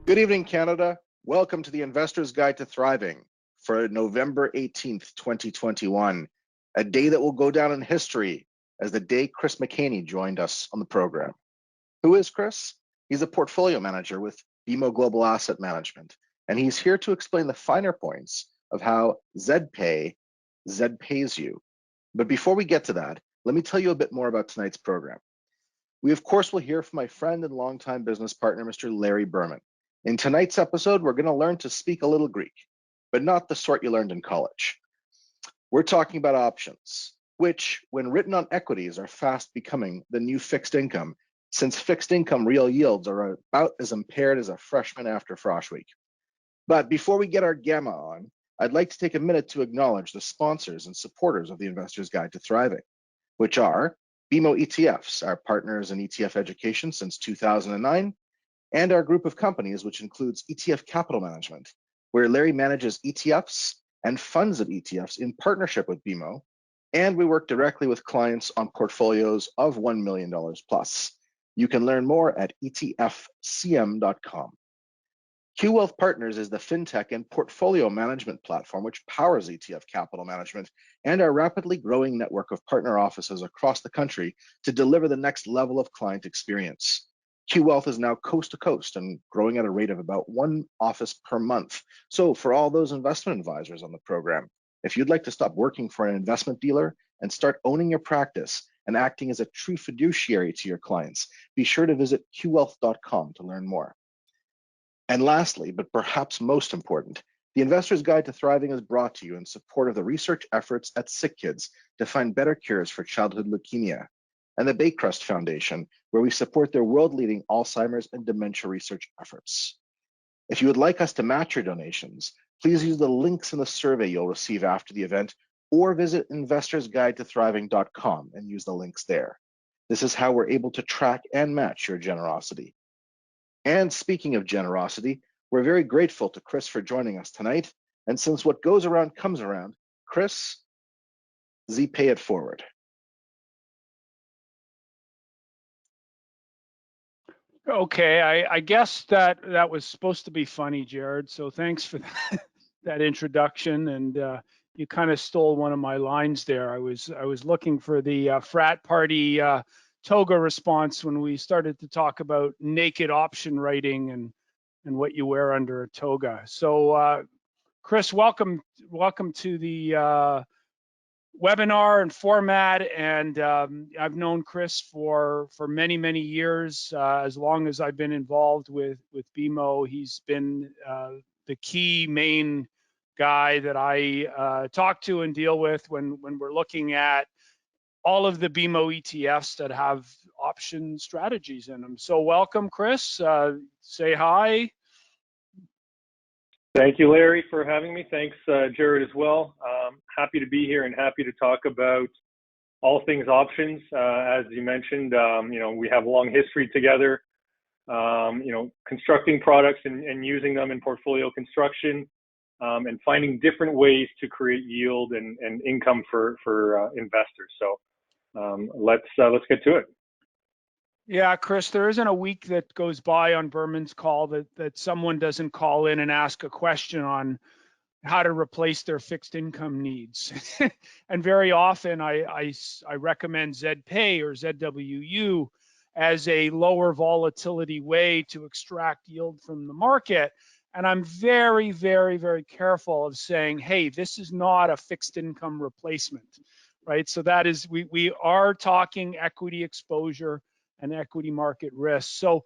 Good evening, Canada. Welcome to the Investor's Guide to Thriving for November 18th, 2021, a day that will go down in history as the day Chris McKaney joined us on the program. Who is Chris? He's a portfolio manager with BMO Global Asset Management, and he's here to explain the finer points of how ZPAY pays you. But before we get to that, let me tell you a bit more about tonight's program. We, of course, will hear from my friend and longtime business partner, Mr. Larry Berman. In tonight's episode, we're going to learn to speak a little Greek, but not the sort you learned in college. We're talking about options, which, when written on equities, are fast becoming the new fixed income, since fixed income real yields are about as impaired as a freshman after Frosh Week. But before we get our gamma on, I'd like to take a minute to acknowledge the sponsors and supporters of the Investor's Guide to Thriving, which are BMO ETFs, our partners in ETF education since 2009, and our group of companies, which includes ETF Capital Management, where Larry manages ETFs and funds of ETFs in partnership with BMO, and we work directly with clients on portfolios of $1 million plus. You can learn more at etfcm.com. Q Wealth Partners is the fintech and portfolio management platform which powers ETF Capital Management and our rapidly growing network of partner offices across the country to deliver the next level of client experience. Q Wealth is now coast to coast and growing at a rate of about one office per month. So for all those investment advisors on the program, if you'd like to stop working for an investment dealer and start owning your practice and acting as a true fiduciary to your clients, be sure to visit qwealth.com to learn more. And lastly, but perhaps most important, the Investor's Guide to Thriving is brought to you in support of the research efforts at Sick Kids to find better cures for childhood leukemia, and the Baycrest Foundation, where we support their world-leading Alzheimer's and dementia research efforts. If you would like us to match your donations, please use the links in the survey you'll receive after the event, or visit investorsguidetothriving.com and use the links there. This is how we're able to track and match your generosity. And speaking of generosity, we're very grateful to Chris for joining us tonight. And since what goes around comes around, Chris, ZPAY it forward. Okay, I guess that was supposed to be funny, Jared. So thanks for that introduction, and you kind of stole one of my lines there. I was looking for the frat party toga response when we started to talk about naked option writing and what you wear under a toga. So Chris, welcome to the webinar and format, and I've known Chris for many years. As long as I've been involved with BMO, he's been the key main guy that I talk to and deal with when we're looking at all of the BMO ETFs that have option strategies in them. So welcome, Chris. Say hi. Thank you, Larry, for having me. Thanks, Jared, as well. Happy to be here and happy to talk about all things options. As you mentioned, we have a long history together, constructing products and using them in portfolio construction, and finding different ways to create yield and income for investors. So let's get to it. Yeah, Chris, there isn't a week that goes by on Berman's call that someone doesn't call in and ask a question on how to replace their fixed income needs. And very often I recommend ZPAY or ZWU as a lower volatility way to extract yield from the market. And I'm very careful of saying, hey, this is not a fixed income replacement, right? So that is, we are talking equity exposure and equity market risk. So,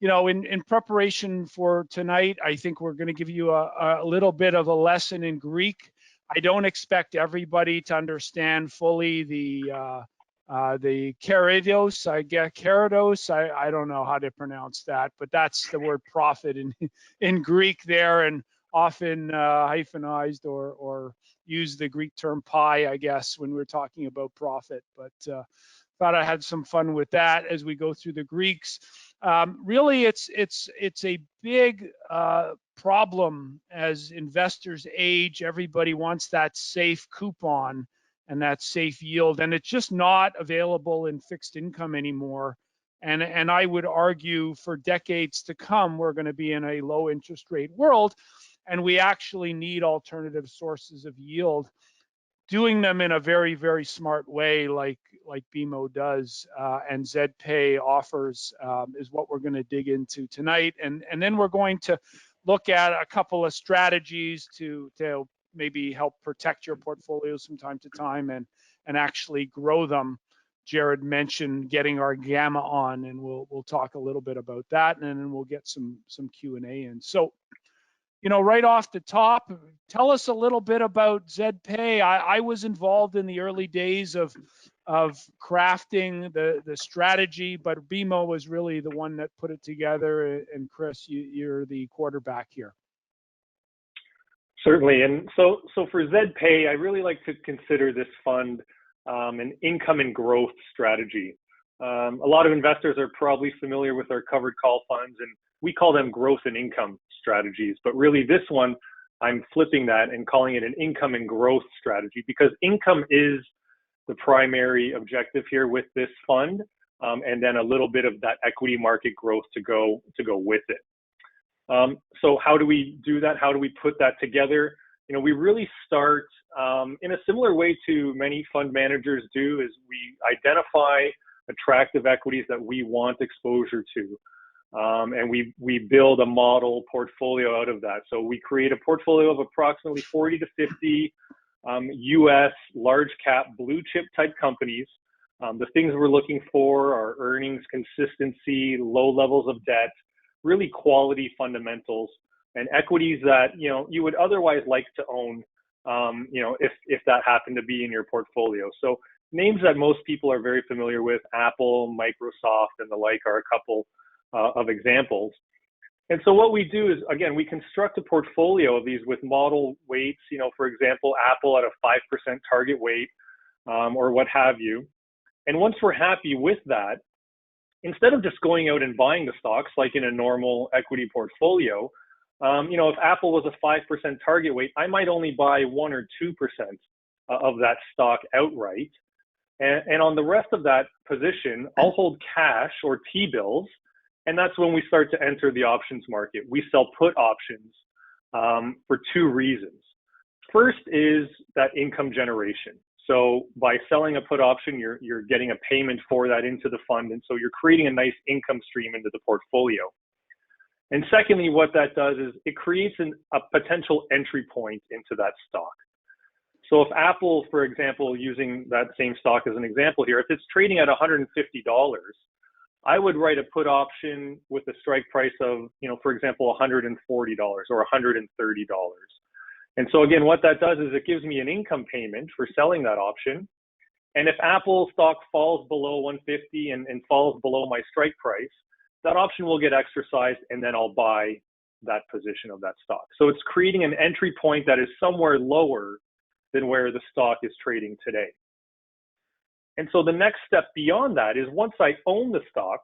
in preparation for tonight, I think we're going to give you a little bit of a lesson in Greek. I don't expect everybody to understand fully the keridos. I don't know how to pronounce that, but that's the word profit in Greek there, and often hyphenized or use the Greek term pi, I guess, when we're talking about profit. But thought I had some fun with that as we go through the Greeks. Really, it's a big problem as investors age. Everybody wants that safe coupon and that safe yield, and it's just not available in fixed income anymore. And I would argue for decades to come, we're going to be in a low interest rate world, and we actually need alternative sources of yield. Doing them in a very, very smart way, like BMO does, and ZPAY offers, is what we're going to dig into tonight. And then we're going to look at a couple of strategies to maybe help protect your portfolios from time to time and actually grow them. Jared mentioned getting our gamma on, and we'll talk a little bit about that, and then we'll get some Q&A in. So, right off the top, tell us a little bit about ZPAY. I was involved in the early days of crafting the strategy, but BMO was really the one that put it together. And Chris, you're the quarterback here. Certainly, and so for ZPAY, I really like to consider this fund an income and growth strategy. A lot of investors are probably familiar with our covered call funds, and we call them growth and income strategies. But really, this one, I'm flipping that and calling it an income and growth strategy, because income is the primary objective here with this fund, and then a little bit of that equity market growth to go with it. So how do we do that? How do we put that together? We really start in a similar way to many fund managers do, is we identify attractive equities that we want exposure to. And we build a model portfolio out of that. So we create a portfolio of approximately 40 to 50 US large cap blue chip type companies. The things we're looking for are earnings consistency, low levels of debt, really quality fundamentals, and equities that you would otherwise like to own, if that happened to be in your portfolio. So names that most people are very familiar with, Apple, Microsoft, and the like, are a couple of examples. And so what we do is, again, we construct a portfolio of these with model weights, for example, Apple at a 5% target weight, or what have you. And once we're happy with that, instead of just going out and buying the stocks like in a normal equity portfolio, if Apple was a 5% target weight, I might only buy 1 or 2% of that stock outright. And on the rest of that position, I'll hold cash or T-bills. And that's when we start to enter the options market. We sell put options for 2 reasons. First is that income generation. So by selling a put option, you're getting a payment for that into the fund. And so you're creating a nice income stream into the portfolio. And secondly, what that does is it creates a potential entry point into that stock. So if Apple, for example, using that same stock as an example here, if it's trading at $150, I would write a put option with a strike price of, for example, $140 or $130. And so again, what that does is it gives me an income payment for selling that option. And if Apple stock falls below 150 and falls below my strike price, that option will get exercised, and then I'll buy that position of that stock. So it's creating an entry point that is somewhere lower than where the stock is trading today. And so the next step beyond that is, once I own the stock,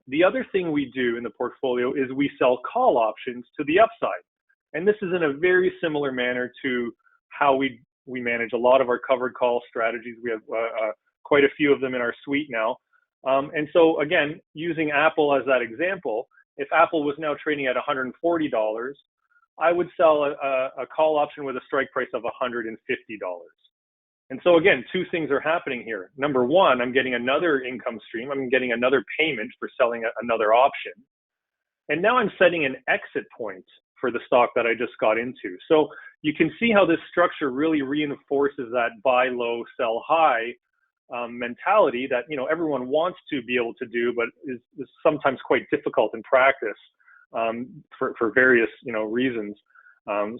the other thing we do in the portfolio is we sell call options to the upside. And this is in a very similar manner to how we manage a lot of our covered call strategies. We have quite a few of them in our suite now. And so again, using Apple as that example, if Apple was now trading at $140, I would sell a call option with a strike price of $150. And so again, 2 things are happening here. Number one, I'm getting another income stream. I'm getting another payment for selling another option. And now I'm setting an exit point for the stock that I just got into. So you can see how this structure really reinforces that buy low, sell high mentality that everyone wants to be able to do, but is sometimes quite difficult in practice for various reasons,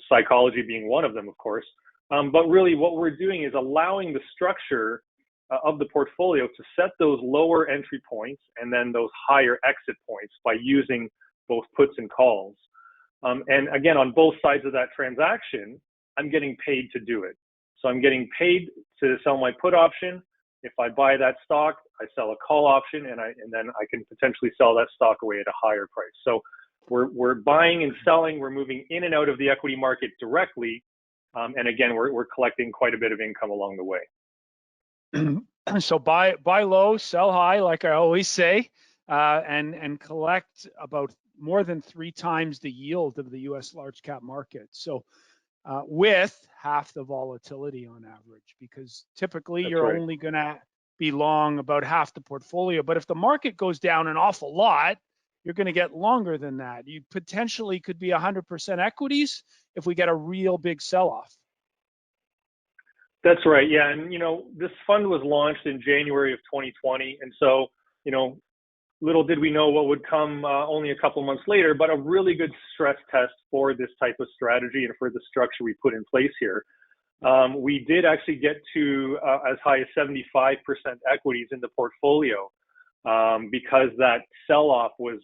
psychology being one of them, of course. But really what we're doing is allowing the structure of the portfolio to set those lower entry points and then those higher exit points by using both puts and calls. And again, on both sides of that transaction, I'm getting paid to do it. So I'm getting paid to sell my put option. If I buy that stock, I sell a call option, and then I can potentially sell that stock away at a higher price. So we're buying and selling. We're moving in and out of the equity market directly. And again, we're collecting quite a bit of income along the way. So buy low, sell high, like I always say, and collect about more than 3 times the yield of the U.S. large cap market. So with half the volatility on average, because typically That's you're right. only going to be long about half the portfolio. But if the market goes down an awful lot, you're going to get longer than that. You potentially could be 100% equities if we get a real big sell-off. That's right. Yeah. And, this fund was launched in January of 2020. And so, little did we know what would come only a couple months later, but a really good stress test for this type of strategy and for the structure we put in place here. We did actually get to as high as 75% equities in the portfolio because that sell-off was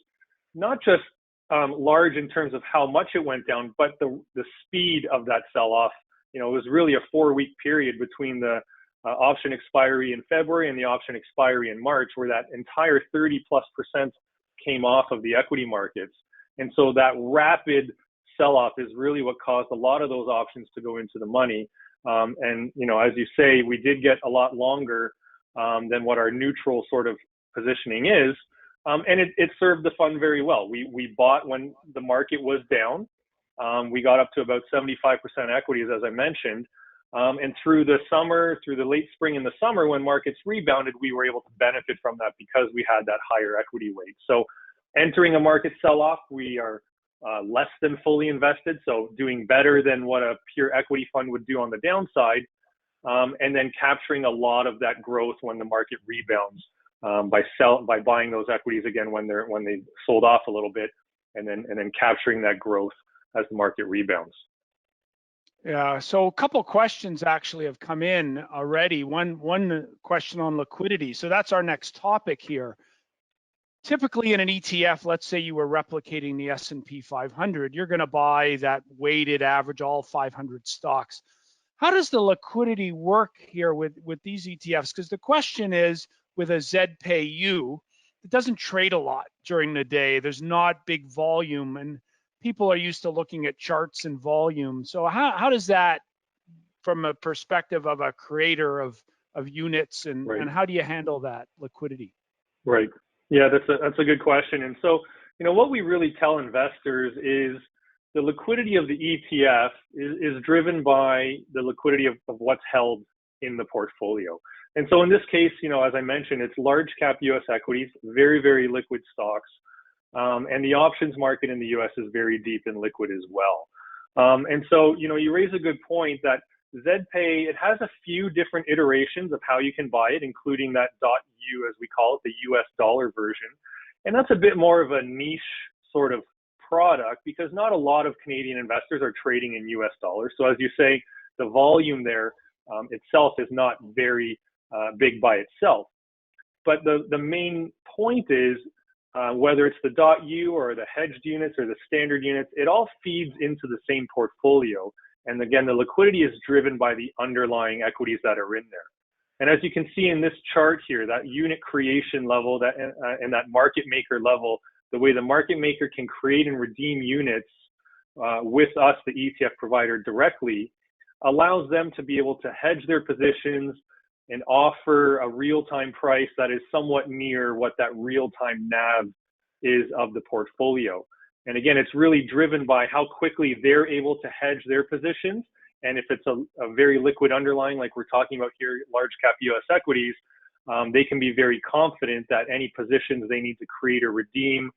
not just large in terms of how much it went down, but the speed of that sell-off. It was really a 4-week period between the option expiry in February and the option expiry in March, where that entire 30+% came off of the equity markets. And so that rapid sell-off is really what caused a lot of those options to go into the money. And, as you say, we did get a lot longer than what our neutral sort of positioning is. And it served the fund very well. We bought when the market was down. We got up to about 75% equities, as I mentioned. And through the summer, through the late spring and the summer, when markets rebounded, we were able to benefit from that because we had that higher equity weight. So entering a market sell-off, we are less than fully invested, so doing better than what a pure equity fund would do on the downside, and then capturing a lot of that growth when the market rebounds by buying those equities again when they sold off a little bit, and then capturing that growth as the market rebounds. Yeah, so a couple questions actually have come in already. One question on liquidity. So that's our next topic here. Typically in an ETF, let's say you were replicating the S&P 500, you're going to buy that weighted average, all 500 stocks. How does the liquidity work here with these ETFs? Because the question is, with a ZPAY, it doesn't trade a lot during the day. There's not big volume, and people are used to looking at charts and volume. So how does that, from a perspective of a creator of units, and, Right. and how do you handle that liquidity? Right. Yeah, that's a good question. And so, what we really tell investors is the liquidity of the ETF is driven by the liquidity of what's held in the portfolio. And so in this case, as I mentioned, it's large cap US equities, very, very liquid stocks. And the options market in the US is very deep and liquid as well. And so, you raise a good point that ZPAY, it has a few different iterations of how you can buy it, including that .U, as we call it, the US dollar version. And that's a bit more of a niche sort of product because not a lot of Canadian investors are trading in US dollars. So as you say, the volume there itself is not very big by itself. But the main point is, whether it's the .U or the hedged units or the standard units, it all feeds into the same portfolio. And again, the liquidity is driven by the underlying equities that are in there. And as you can see in this chart here, that unit creation level and that market maker level, the way the market maker can create and redeem units with us, the ETF provider, directly, allows them to be able to hedge their positions and offer a real-time price that is somewhat near what that real-time NAV is of the portfolio. And again, it's really driven by how quickly they're able to hedge their positions. And if it's a very liquid underlying, like we're talking about here, large cap US equities, they can be very confident that any positions they need to create or redeem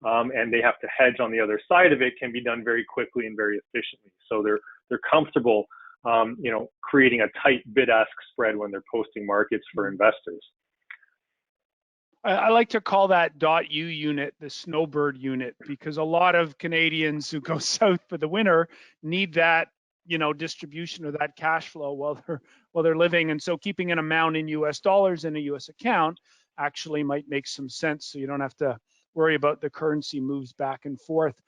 and they have to hedge on the other side of it can be done very quickly and very efficiently. So they're comfortable creating a tight bid-ask spread when they're posting markets for investors. I like to call that .U unit the snowbird unit, because a lot of Canadians who go south for the winter need that, distribution or that cash flow while they're living. And so keeping an amount in US dollars in a US account actually might make some sense. So you don't have to worry about the currency moves back and forth.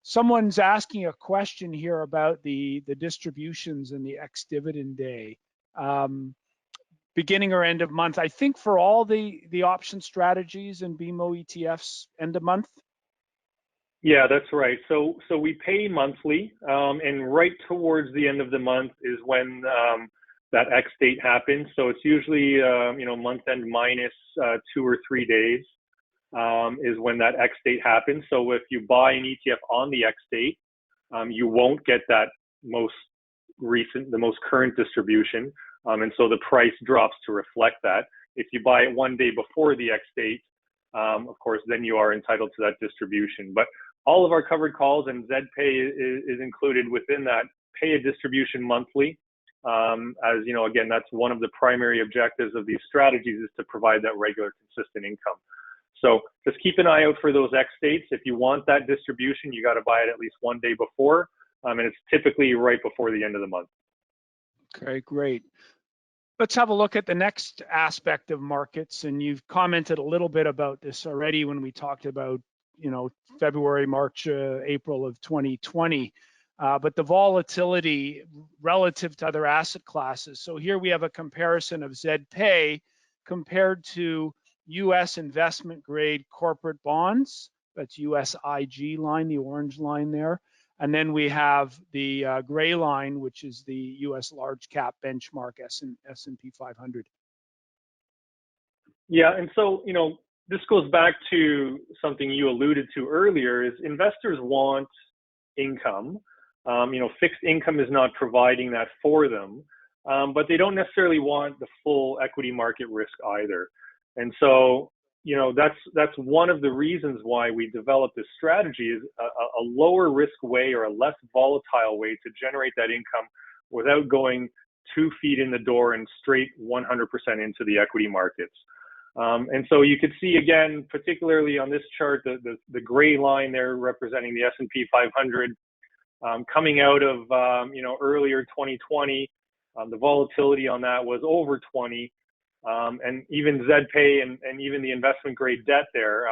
Someone's asking a question here about the distributions and the ex-dividend day. Beginning or end of month, I think for all the option strategies and BMO ETFs, end of month? Yeah, that's right. So we pay monthly, and right towards the end of the month is when that X date happens. So it's usually, month end minus 2 or 3 days is when that X date happens. So if you buy an ETF on the X date, you won't get that the most current distribution. And so the price drops to reflect that. If you buy it 1 day before the X date, of course, then you are entitled to that distribution. But all of our covered calls and ZPAY is included within that. Pay a distribution monthly. As you know, again, that's one of the primary objectives of these strategies, is to provide that regular, consistent income. So just keep an eye out for those X dates. If you want that distribution, you got to buy it at least 1 day before, and it's typically right before the end of the month. Okay, great. Let's have a look at the next aspect of markets, and you've commented a little bit about this already when we talked about, February, March, April of 2020. But the volatility relative to other asset classes. So here we have a comparison of ZPAY compared to U.S. investment grade corporate bonds. That's US IG line, the orange line there. And then we have the gray line, which is the US large cap benchmark S&P 500. Yeah, and so, this goes back to something you alluded to earlier, is investors want income. Fixed income is not providing that for them, but they don't necessarily want the full equity market risk either. And so, that's one of the reasons why we developed this strategy, is a lower risk way, or a less volatile way to generate that income without going 2 feet in the door and straight 100% into the equity markets. And so you could see, again, particularly on this chart, the gray line there representing the S&P 500, coming out of, earlier 2020, the volatility on that was over 20. And even ZPAY and even the investment grade debt there,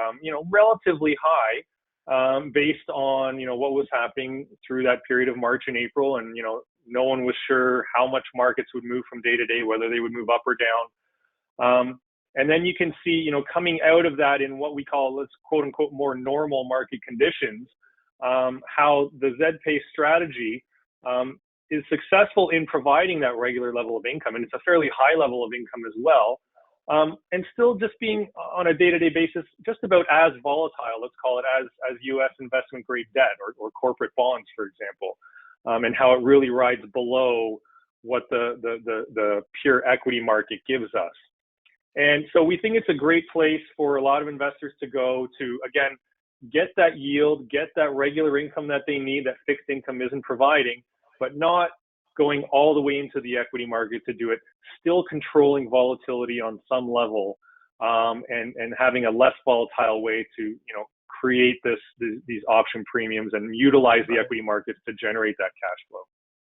relatively high, based on, what was happening through that period of March and April. And, no one was sure how much markets would move from day to day, whether they would move up or down. And then you can see, coming out of that in what we call, let's quote unquote, more normal market conditions, how the ZPAY strategy, is successful in providing that regular level of income, and it's a fairly high level of income as well, and still just being on a day-to-day basis just about as volatile, let's call it, as U.S. investment grade debt or corporate bonds, for example, and how it really rides below what the pure equity market gives us. And so we think it's a great place for a lot of investors to go to, again, get that yield, get that regular income that they need, that fixed income isn't providing, but not going all the way into the equity market to do it, still controlling volatility on some level, and having a less volatile way to, create these option premiums and utilize the equity markets to generate that cash flow.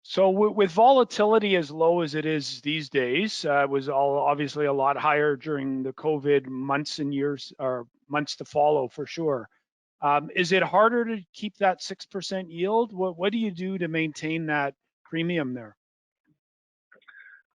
So with volatility as low as it is these days, it was obviously a lot higher during the COVID months and years, or months to follow for sure. Is it harder to keep that 6% yield? What do you do to maintain that premium there?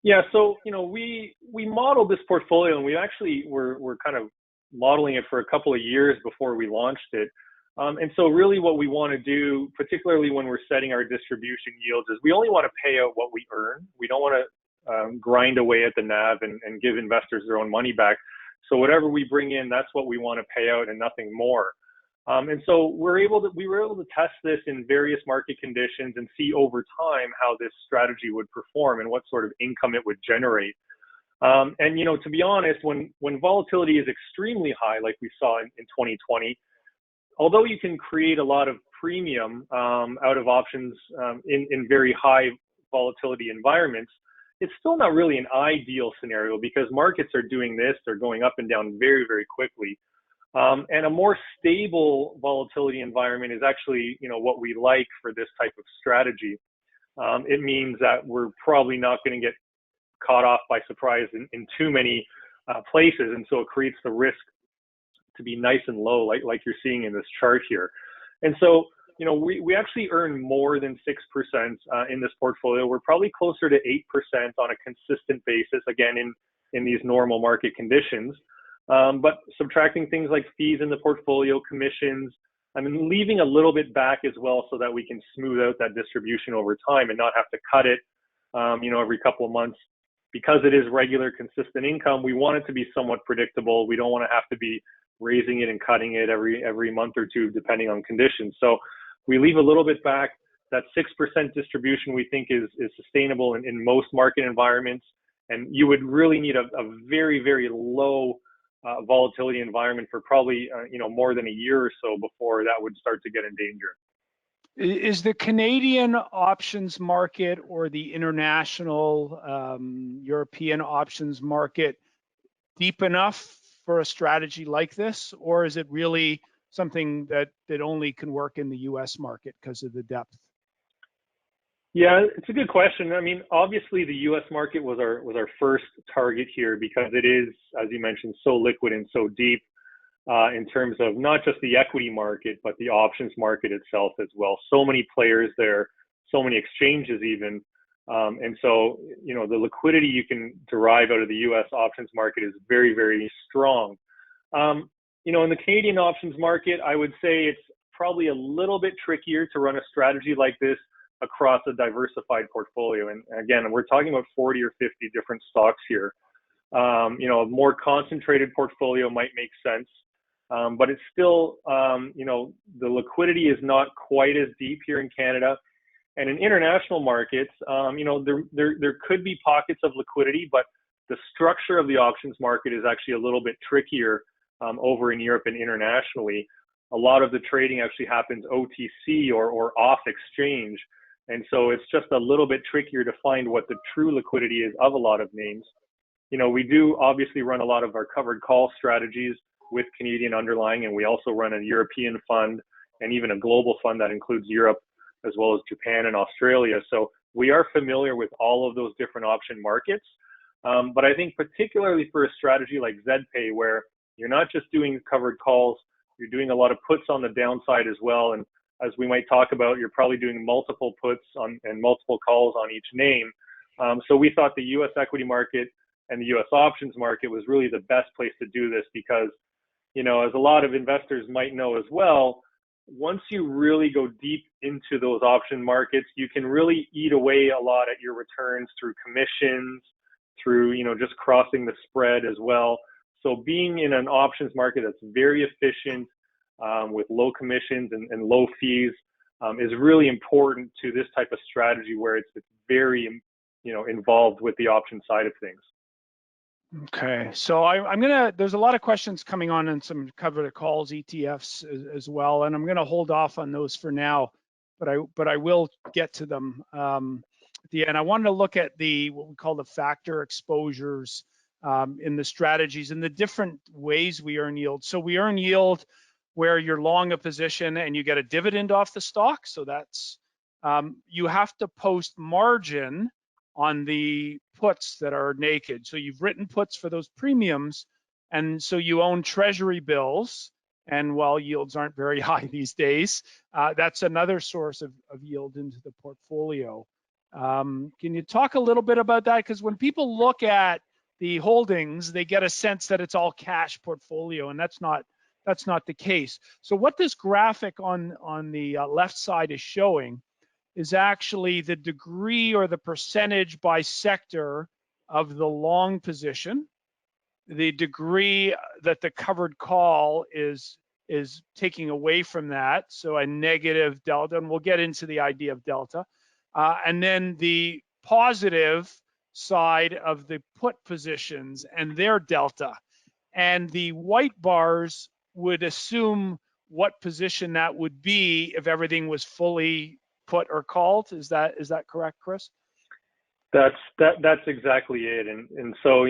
Yeah, so we modeled this portfolio, and we actually were kind of modeling it for a couple of years before we launched it. And so really what we want to do, particularly when we're setting our distribution yields, is we only want to pay out what we earn. We don't want to grind away at the NAV and give investors their own money back. So whatever we bring in, that's what we want to pay out and nothing more. And so we were able to test this in various market conditions and see over time how this strategy would perform and what sort of income it would generate. And to be honest, when volatility is extremely high, like we saw in 2020, although you can create a lot of premium out of options in very high volatility environments, it's still not really an ideal scenario, because markets are doing this, they're going up and down very, very quickly. And a more stable volatility environment is actually, what we like for this type of strategy. It means that we're probably not going to get caught off by surprise in too many places, and so it creates the risk to be nice and low, like you're seeing in this chart here. And so, we actually earn more than 6% in this portfolio. We're probably closer to 8% on a consistent basis, again, in these normal market conditions. But subtracting things like fees in the portfolio, commissions, leaving a little bit back as well, so that we can smooth out that distribution over time and not have to cut it, every couple of months. because it is regular, consistent income, we want it to be somewhat predictable. We don't want to have to be raising it and cutting it every month or two, depending on conditions. So we leave a little bit back. That 6% distribution we think is sustainable in most market environments. And you would really need a very, very low volatility environment for probably more than a year or so before that would start to get in danger. Is the Canadian options market or the international European options market deep enough for a strategy like this, or is it really something that only can work in the U.S. market because of the depth? Yeah, it's a good question. I mean, obviously the U.S. market was our first target here because it is, as you mentioned, so liquid and so deep in terms of not just the equity market, but the options market itself as well. So many players there, so many exchanges even. And so, the liquidity you can derive out of the U.S. options market is very, very strong. In the Canadian options market, I would say it's probably a little bit trickier to run a strategy like this across a diversified portfolio. And again, we're talking about 40 or 50 different stocks here. A more concentrated portfolio might make sense, but it's still, the liquidity is not quite as deep here in Canada. And in international markets, there could be pockets of liquidity, but the structure of the options market is actually a little bit trickier over in Europe and internationally. A lot of the trading actually happens OTC or off exchange. And so it's just a little bit trickier to find what the true liquidity is of a lot of names. We do obviously run a lot of our covered call strategies with Canadian underlying, and we also run a European fund and even a global fund that includes Europe as well as Japan and Australia. So we are familiar with all of those different option markets. But I think particularly for a strategy like ZPAY, where you're not just doing covered calls, you're doing a lot of puts on the downside as well. And as we might talk about, you're probably doing multiple puts on and multiple calls on each name. So we thought the U.S. equity market and the U.S. options market was really the best place to do this because, as a lot of investors might know as well, once you really go deep into those option markets, you can really eat away a lot at your returns through commissions, through, just crossing the spread as well. So being in an options market that's very efficient, with low commissions and low fees is really important to this type of strategy where it's very, involved with the option side of things. Okay, so there's a lot of questions coming on and some covered calls, ETFs as well, and I'm gonna hold off on those for now, but I will get to them at the end. I wanted to look at what we call the factor exposures in the strategies and the different ways we earn yield. So we earn yield where you're long a position and you get a dividend off the stock. So that's, you have to post margin on the puts that are naked. So you've written puts for those premiums, and so you own treasury bills. And while yields aren't very high these days, that's another source of yield into the portfolio. Can you talk a little bit about that? Because when people look at the holdings, they get a sense that it's all cash portfolio, and that's not the case. So what this graphic on the left side is showing is actually the degree or the percentage by sector of the long position, the degree that the covered call is taking away from that, so a negative delta, and we'll get into the idea of delta, and then the positive side of the put positions and their delta. And the white bars would assume what position that would be if everything was fully put or called. Is that correct, Chris? That's exactly it. And so,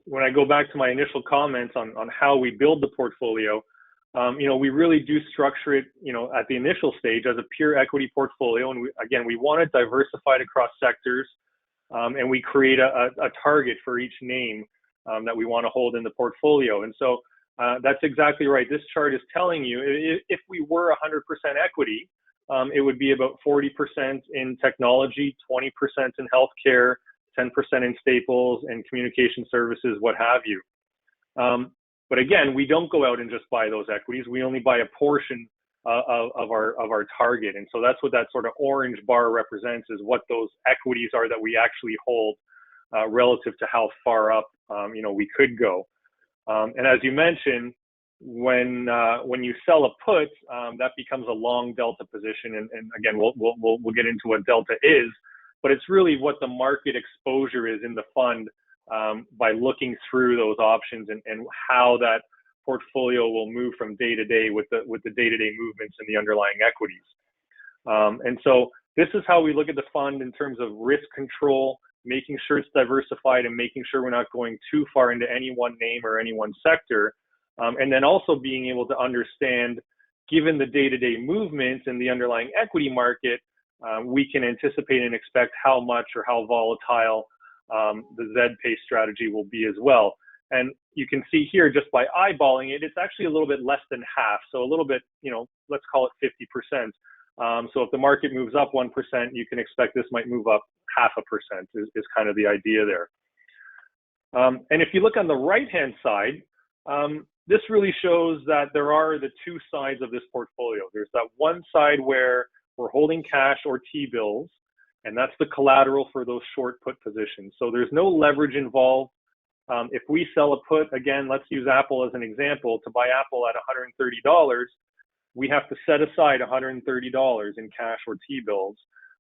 when I go back to my initial comments on how we build the portfolio, we really do structure it, at the initial stage as a pure equity portfolio. And we want it diversified across sectors, and we create a target for each name that we want to hold in the portfolio. And so that's exactly right. This chart is telling you if we were 100% equity, it would be about 40% in technology, 20% in healthcare, 10% in staples and communication services, what have you. But again, we don't go out and just buy those equities. We only buy a portion of our target. And so that's what that sort of orange bar represents, is what those equities are that we actually hold. relative to how far up we could go. And as you mentioned, when you sell a put, that becomes a long delta position, and again we'll get into what delta is, but it's really what the market exposure is in the fund by looking through those options and how that portfolio will move from day to day with the day-to-day movements in the underlying equities. And so this is how we look at the fund in terms of risk control, making sure it's diversified and making sure we're not going too far into any one name or any one sector. And then also being able to understand, given the day-to-day movements in the underlying equity market, we can anticipate and expect how much or how volatile the ZPAY strategy will be as well. And you can see here, just by eyeballing it, it's actually a little bit less than half. So a little bit, let's call it 50%. So if the market moves up 1%, you can expect this might move up 0.5% is kind of the idea there. And if you look on the right-hand side, this really shows that there are the two sides of this portfolio. There's that one side where we're holding cash or T-bills, and that's the collateral for those short put positions. So there's no leverage involved. If we sell a put, again, let's use Apple as an example. To buy Apple at $130, we have to set aside $130 in cash or T-bills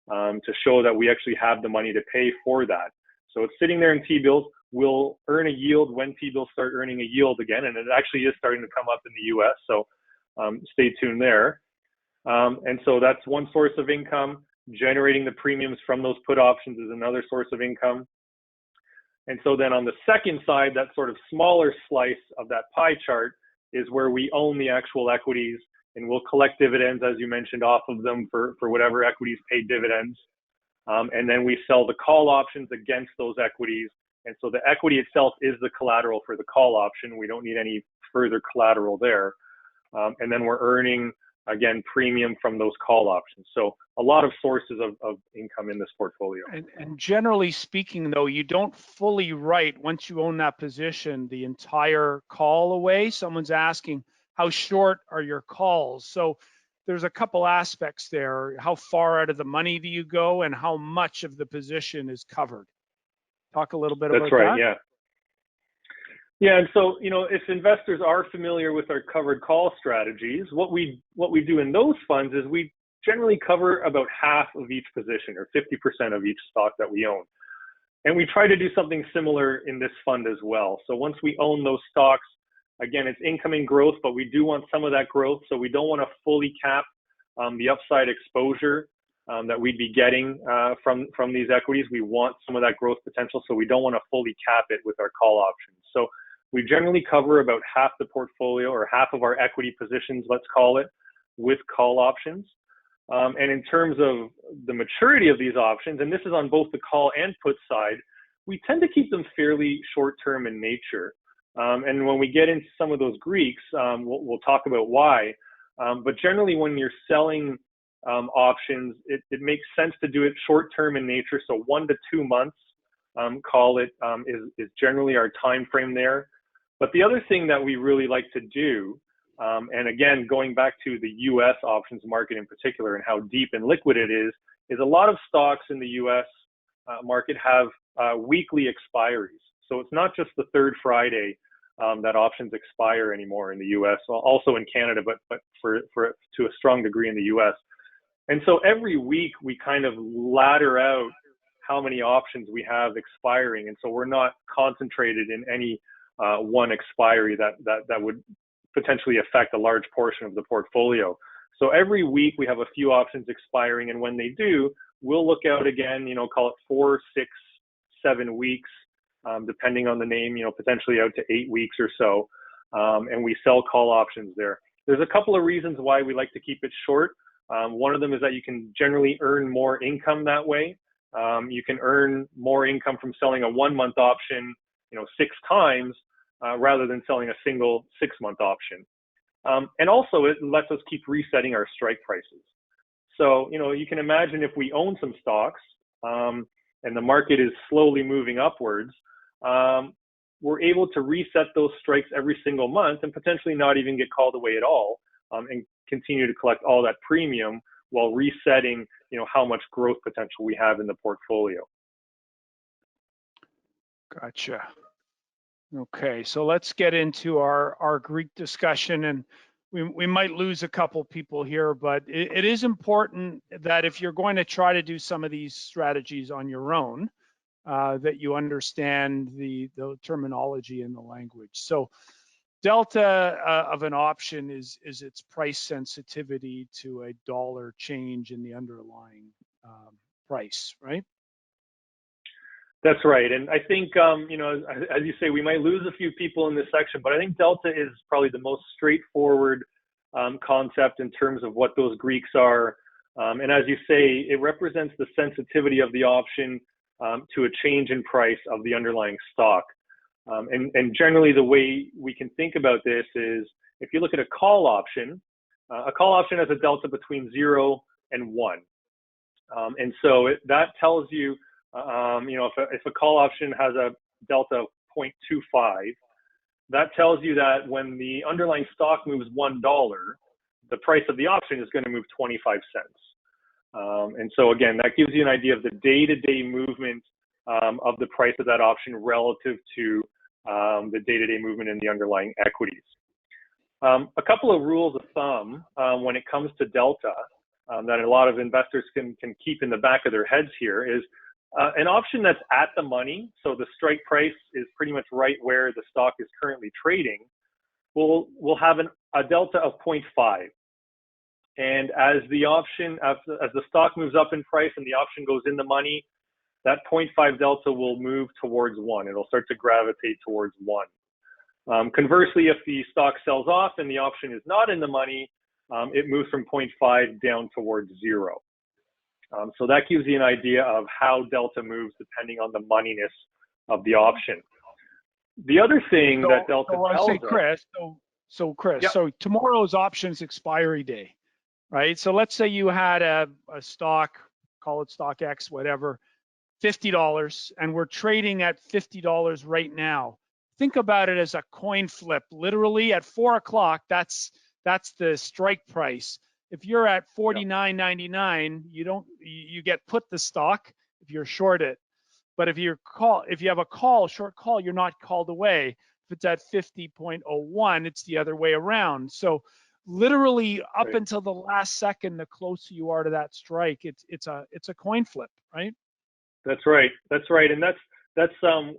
to show that we actually have the money to pay for that. So it's sitting there in T-bills. We'll earn a yield when T-bills start earning a yield again, and it actually is starting to come up in the US, so stay tuned there. And so that's one source of income. Generating the premiums from those put options is another source of income. And so then on the second side, that sort of smaller slice of that pie chart is where we own the actual equities, and we'll collect dividends, as you mentioned, off of them for whatever equities paid dividends. And then we sell the call options against those equities. And so the equity itself is the collateral for the call option. We don't need any further collateral there. And then we're earning, again, premium from those call options. So a lot of sources of income in this portfolio. And generally speaking, though, you don't fully write, once you own that position, the entire call away. Someone's asking, how short are your calls? So there's a couple aspects there. How far out of the money do you go, and how much of the position is covered? Talk a little bit about that. That's right, yeah. Yeah, and so, if investors are familiar with our covered call strategies, what we do in those funds is we generally cover about half of each position, or 50% of each stock that we own. And we try to do something similar in this fund as well. So once we own those stocks, again, it's incoming growth, but we do want some of that growth. So we don't want to fully cap the upside exposure that we'd be getting from these equities. We want some of that growth potential, so we don't want to fully cap it with our call options. So we generally cover about half the portfolio, or half of our equity positions, let's call it, with call options. And in terms of the maturity of these options, and this is on both the call and put side, we tend to keep them fairly short-term in nature. And when we get into some of those Greeks, we'll talk about why. But generally, when you're selling options, it makes sense to do it short-term in nature. So 1 to 2 months, call it, is generally our time frame there. But the other thing that we really like to do, and again, going back to the US options market in particular and how deep and liquid it is a lot of stocks in the US market have weekly expiries. So it's not just the third Friday that options expire anymore in the US, also in Canada, but to a strong degree in the US. And so every week we kind of ladder out how many options we have expiring. And so we're not concentrated in any one expiry that would potentially affect a large portion of the portfolio. So every week we have a few options expiring, and when they do, we'll look out again, call it 4, 6, 7 weeks, depending on the name, potentially out to 8 weeks or so, and we sell call options there. There's a couple of reasons why we like to keep it short. One of them is that you can generally earn more income that way. You can earn more income from selling a 1-month option, 6 times, rather than selling a single 6-month option. And also it lets us keep resetting our strike prices. So, you can imagine if we own some stocks and the market is slowly moving upwards, we're able to reset those strikes every single month and potentially not even get called away at all, and continue to collect all that premium while resetting, how much growth potential we have in the portfolio. Gotcha. Okay, so let's get into our Greek discussion, and we might lose a couple people here, but it is important that if you're going to try to do some of these strategies on your own, that you understand the terminology and the language. So delta of an option is its price sensitivity to a dollar change in the underlying price, right? That's right. And I think, you know, as you say, we might lose a few people in this section, but I think delta is probably the most straightforward concept in terms of what those Greeks are. And as you say, it represents the sensitivity of the option to a change in price of the underlying stock. And generally the way we can think about this is if you look at a call option has a delta between 0 and 1. And so that tells you, you know, if a call option has a delta of 0.25, that tells you that when the underlying stock moves $1, the price of the option is going to move 25 cents. And so again, that gives you an idea of the day-to-day movement of the price of that option relative to the day-to-day movement in the underlying equities. A couple of rules of thumb when it comes to delta that a lot of investors can keep in the back of their heads here is an option that's at the money, so the strike price is pretty much right where the stock is currently trading, will have a delta of 0.5. And as the option, as the stock moves up in price and the option goes in the money, that 0.5 delta will move towards 1. It'll start to gravitate towards 1. Conversely, if the stock sells off and the option is not in the money, it moves from 0.5 down towards 0. So that gives you an idea of how delta moves depending on the moneyness of the option. The other thing that delta tells us. Chris, Chris, Yep. so tomorrow's options expiry day, right? So let's say you had a stock, call it stock X, whatever, $50, and we're trading at $50 right now. Think about it as a coin flip. Literally at 4 o'clock, that's the strike price. If you're at $49.99, you get put the stock if you're short it. But if you have a short call, you're not called away. If it's at 50.01, it's the other way around. So literally up until the last second, the closer you are to that strike, it's a coin flip, right? That's right. That's right. And that's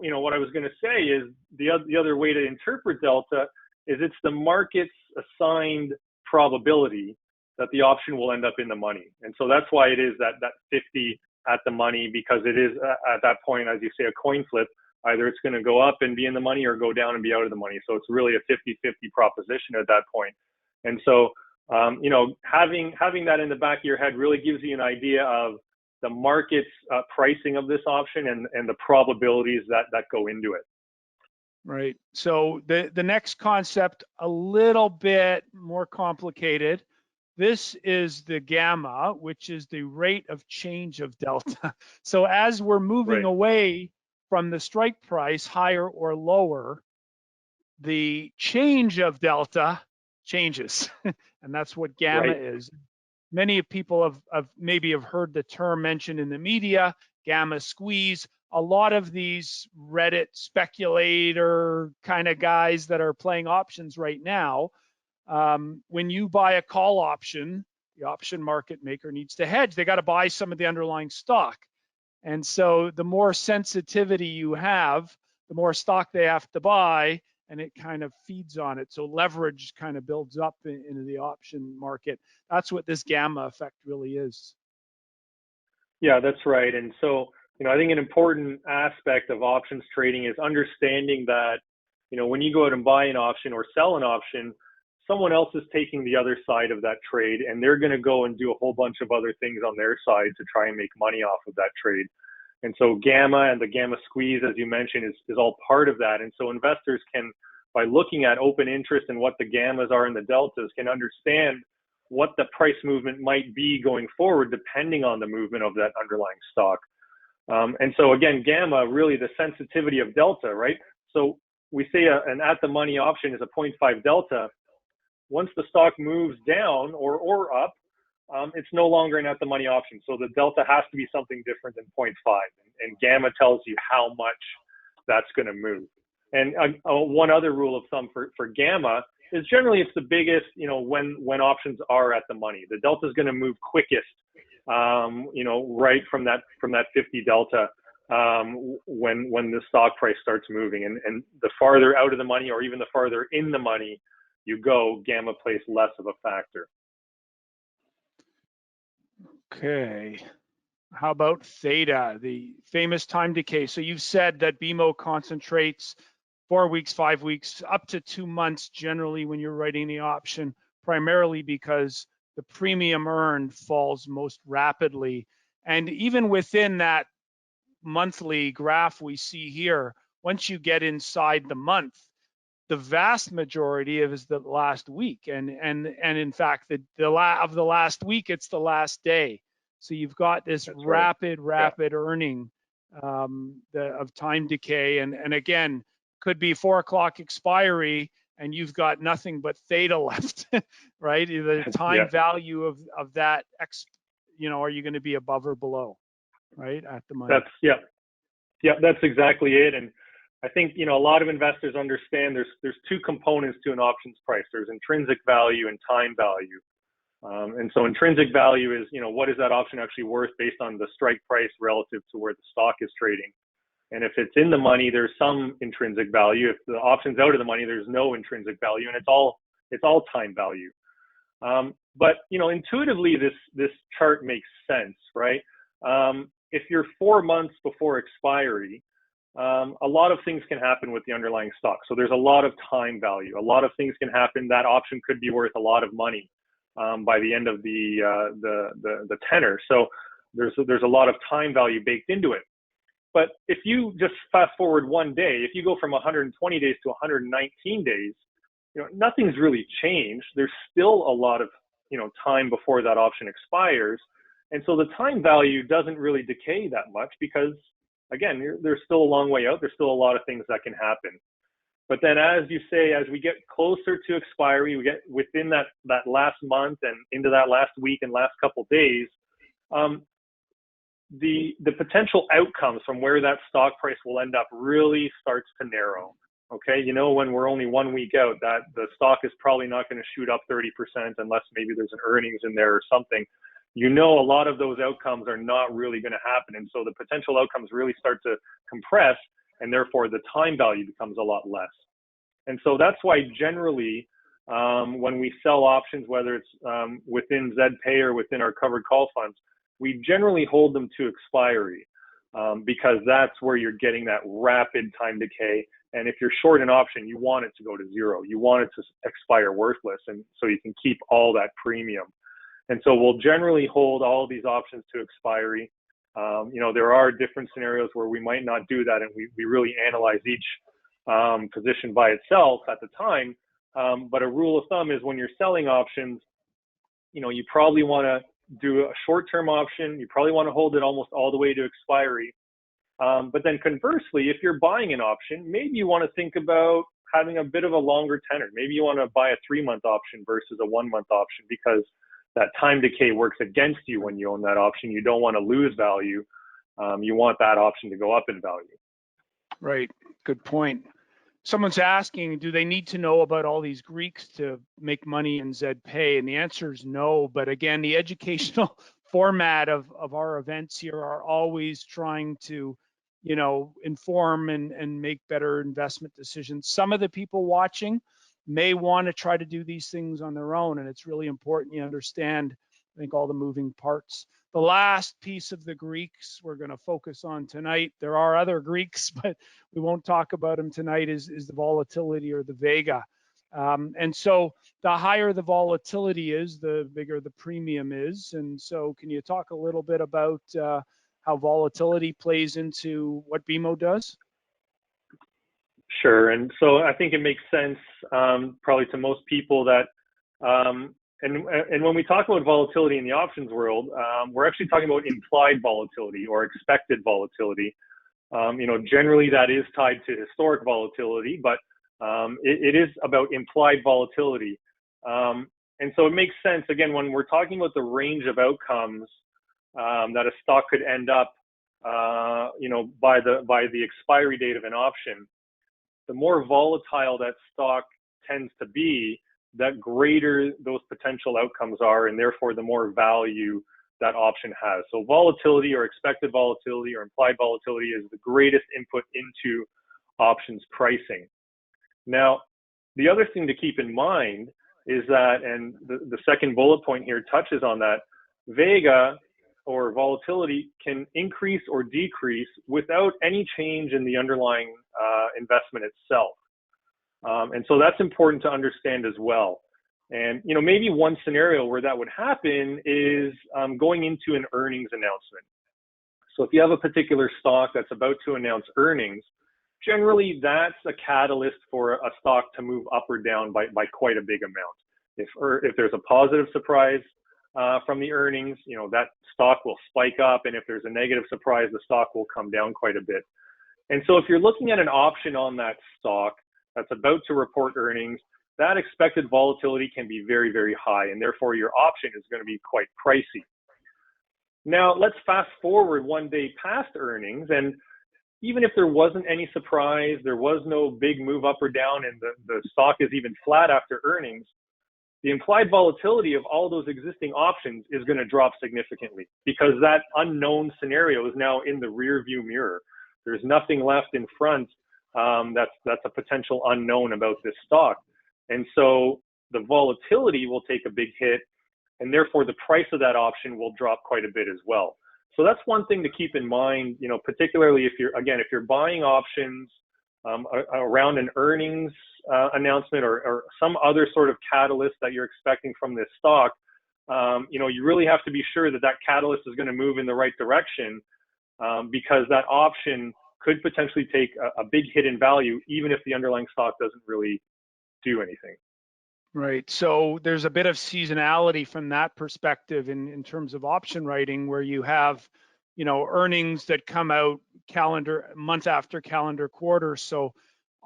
you know, what I was going to say is the other way to interpret delta is it's the market's assigned probability that the option will end up in the money. And so that's why it is that 50 at the money, because it is at that point, as you say, a coin flip. Either it's going to go up and be in the money or go down and be out of the money. So it's really a 50-50 proposition at that point. And so, you know, having that in the back of your head really gives you an idea of the market's pricing of this option and the probabilities that go into it. Right. So the next concept, a little bit more complicated. This is the gamma, which is the rate of change of delta. So as we're moving away from the strike price, higher or lower, the change of delta changes. And that's what gamma is. Many people have maybe heard the term mentioned in the media, gamma squeeze. A lot of these Reddit speculator kind of guys that are playing options right now, when you buy a call option, the option market maker needs to hedge. They got to buy some of the underlying stock. And so the more sensitivity you have, the more stock they have to buy, and it kind of feeds on it. So leverage kind of builds up into the option market. That's what this gamma effect really is. Yeah, that's right. And so, you know, I think an important aspect of options trading is understanding that, you know, when you go out and buy an option or sell an option, someone else is taking the other side of that trade, and they're going to go and do a whole bunch of other things on their side to try and make money off of that trade. And so gamma and the gamma squeeze, as you mentioned, is all part of that. And so investors can, by looking at open interest and what the gammas are and the deltas, can understand what the price movement might be going forward, depending on the movement of that underlying stock. And so again, gamma, really the sensitivity of delta, right? So we say an at the money option is a 0.5 delta. Once the stock moves down or up, it's no longer an at the money option. So the delta has to be something different than 0.5. And gamma tells you how much that's going to move. And one other rule of thumb for gamma is generally it's the biggest, when options are at the money. The delta is going to move quickest, right from that 50 delta when the stock price starts moving. And the farther out of the money or even the farther in the money you go, gamma plays less of a factor. Okay. How about Theta, the famous time decay? So you've said that BMO concentrates 4 weeks, 5 weeks, up to 2 months generally when you're writing the option, primarily because the premium earned falls most rapidly. And even within that monthly graph we see here, once you get inside the month, the vast majority of is the last week, and in fact, of the last week, it's the last day. So you've got this rapid earning of time decay, and again, could be 4 o'clock expiry, and you've got nothing but Theta left, right? The time value of that, are you going to be above or below, right, at the money? That's exactly it. And I think, a lot of investors understand there's two components to an options price. There's intrinsic value and time value. And so intrinsic value is, what is that option actually worth based on the strike price relative to where the stock is trading? And if it's in the money, there's some intrinsic value. If the option's out of the money, there's no intrinsic value, and it's all time value. But intuitively, this chart makes sense, right? If you're 4 months before expiry, a lot of things can happen with the underlying stock. So there's a lot of time value. A lot of things can happen. That option could be worth a lot of money by the end of the tenor. So there's a lot of time value baked into it. But if you just fast forward one day, if you go from 120 days to 119 days, nothing's really changed. There's still a lot of time before that option expires. And so the time value doesn't really decay that much because, again, there's still a long way out. There's still a lot of things that can happen. But then, as you say, as we get closer to expiry, we get within that last month and into that last week and last couple days, the potential outcomes from where that stock price will end up really starts to narrow. Okay, when we're only 1 week out, that the stock is probably not going to shoot up 30% unless maybe there's an earnings in there or something. A lot of those outcomes are not really going to happen. And so the potential outcomes really start to compress, and therefore the time value becomes a lot less. And so that's why generally when we sell options, whether it's within ZPAY or within our covered call funds, we generally hold them to expiry because that's where you're getting that rapid time decay. And if you're short an option, you want it to go to zero. You want it to expire worthless, and so you can keep all that premium. And so we'll generally hold all of these options to expiry. There are different scenarios where we might not do that, and we really analyze each position by itself at the time. But a rule of thumb is when you're selling options, you probably want to do a short-term option. You probably want to hold it almost all the way to expiry. But then conversely, if you're buying an option, maybe you want to think about having a bit of a longer tenor. Maybe you want to buy a 3-month option versus a 1-month option because that time decay works against you when you own that option. You don't want to lose value. You want that option to go up in value. Right. Good point. Someone's asking, do they need to know about all these Greeks to make money in ZPAY? And the answer is no. But again, the educational format of our events here are always trying to, inform and make better investment decisions. Some of the people watching may want to try to do these things on their own, and it's really important you understand, I think, all the moving parts. The last piece of the Greeks we're going to focus on tonight, there are other Greeks, but we won't talk about them tonight, is the volatility or the Vega. And so the higher the volatility is, the bigger the premium is. And so can you talk a little bit about how volatility plays into what BMO does? Sure. And so I think it makes sense probably to most people that, and when we talk about volatility in the options world, we're actually talking about implied volatility or expected volatility. Generally that is tied to historic volatility, but it is about implied volatility. And so it makes sense, again, when we're talking about the range of outcomes that a stock could end up by the expiry date of an option, the more volatile that stock tends to be, that greater those potential outcomes are, and therefore the more value that option has. So volatility or expected volatility or implied volatility is the greatest input into options pricing. Now, the other thing to keep in mind is that, and the second bullet point here touches on that, Vega or volatility can increase or decrease without any change in the underlying investment itself. And so that's important to understand as well. And maybe one scenario where that would happen is going into an earnings announcement. So if you have a particular stock that's about to announce earnings, generally that's a catalyst for a stock to move up or down by quite a big amount. If there's a positive surprise from the earnings, that stock will spike up, and if there's a negative surprise, the stock will come down quite a bit. And so if you're looking at an option on that stock that's about to report earnings, that expected volatility can be very, very high, and therefore your option is going to be quite pricey. Now, let's fast forward one day past earnings, and even if there wasn't any surprise, there was no big move up or down, and the stock is even flat after earnings, the implied volatility of all those existing options is going to drop significantly because that unknown scenario is now in the rear view mirror. There's nothing left in front that's a potential unknown about this stock. And so the volatility will take a big hit, and therefore the price of that option will drop quite a bit as well. So that's one thing to keep in mind, particularly if you're buying options around an earnings announcement or some other sort of catalyst that you're expecting from this stock. You really have to be sure that catalyst is going to move in the right direction because that option could potentially take a big hit in value, even if the underlying stock doesn't really do anything. Right. So there's a bit of seasonality from that perspective in terms of option writing, where you have, earnings that come out month after calendar quarter. So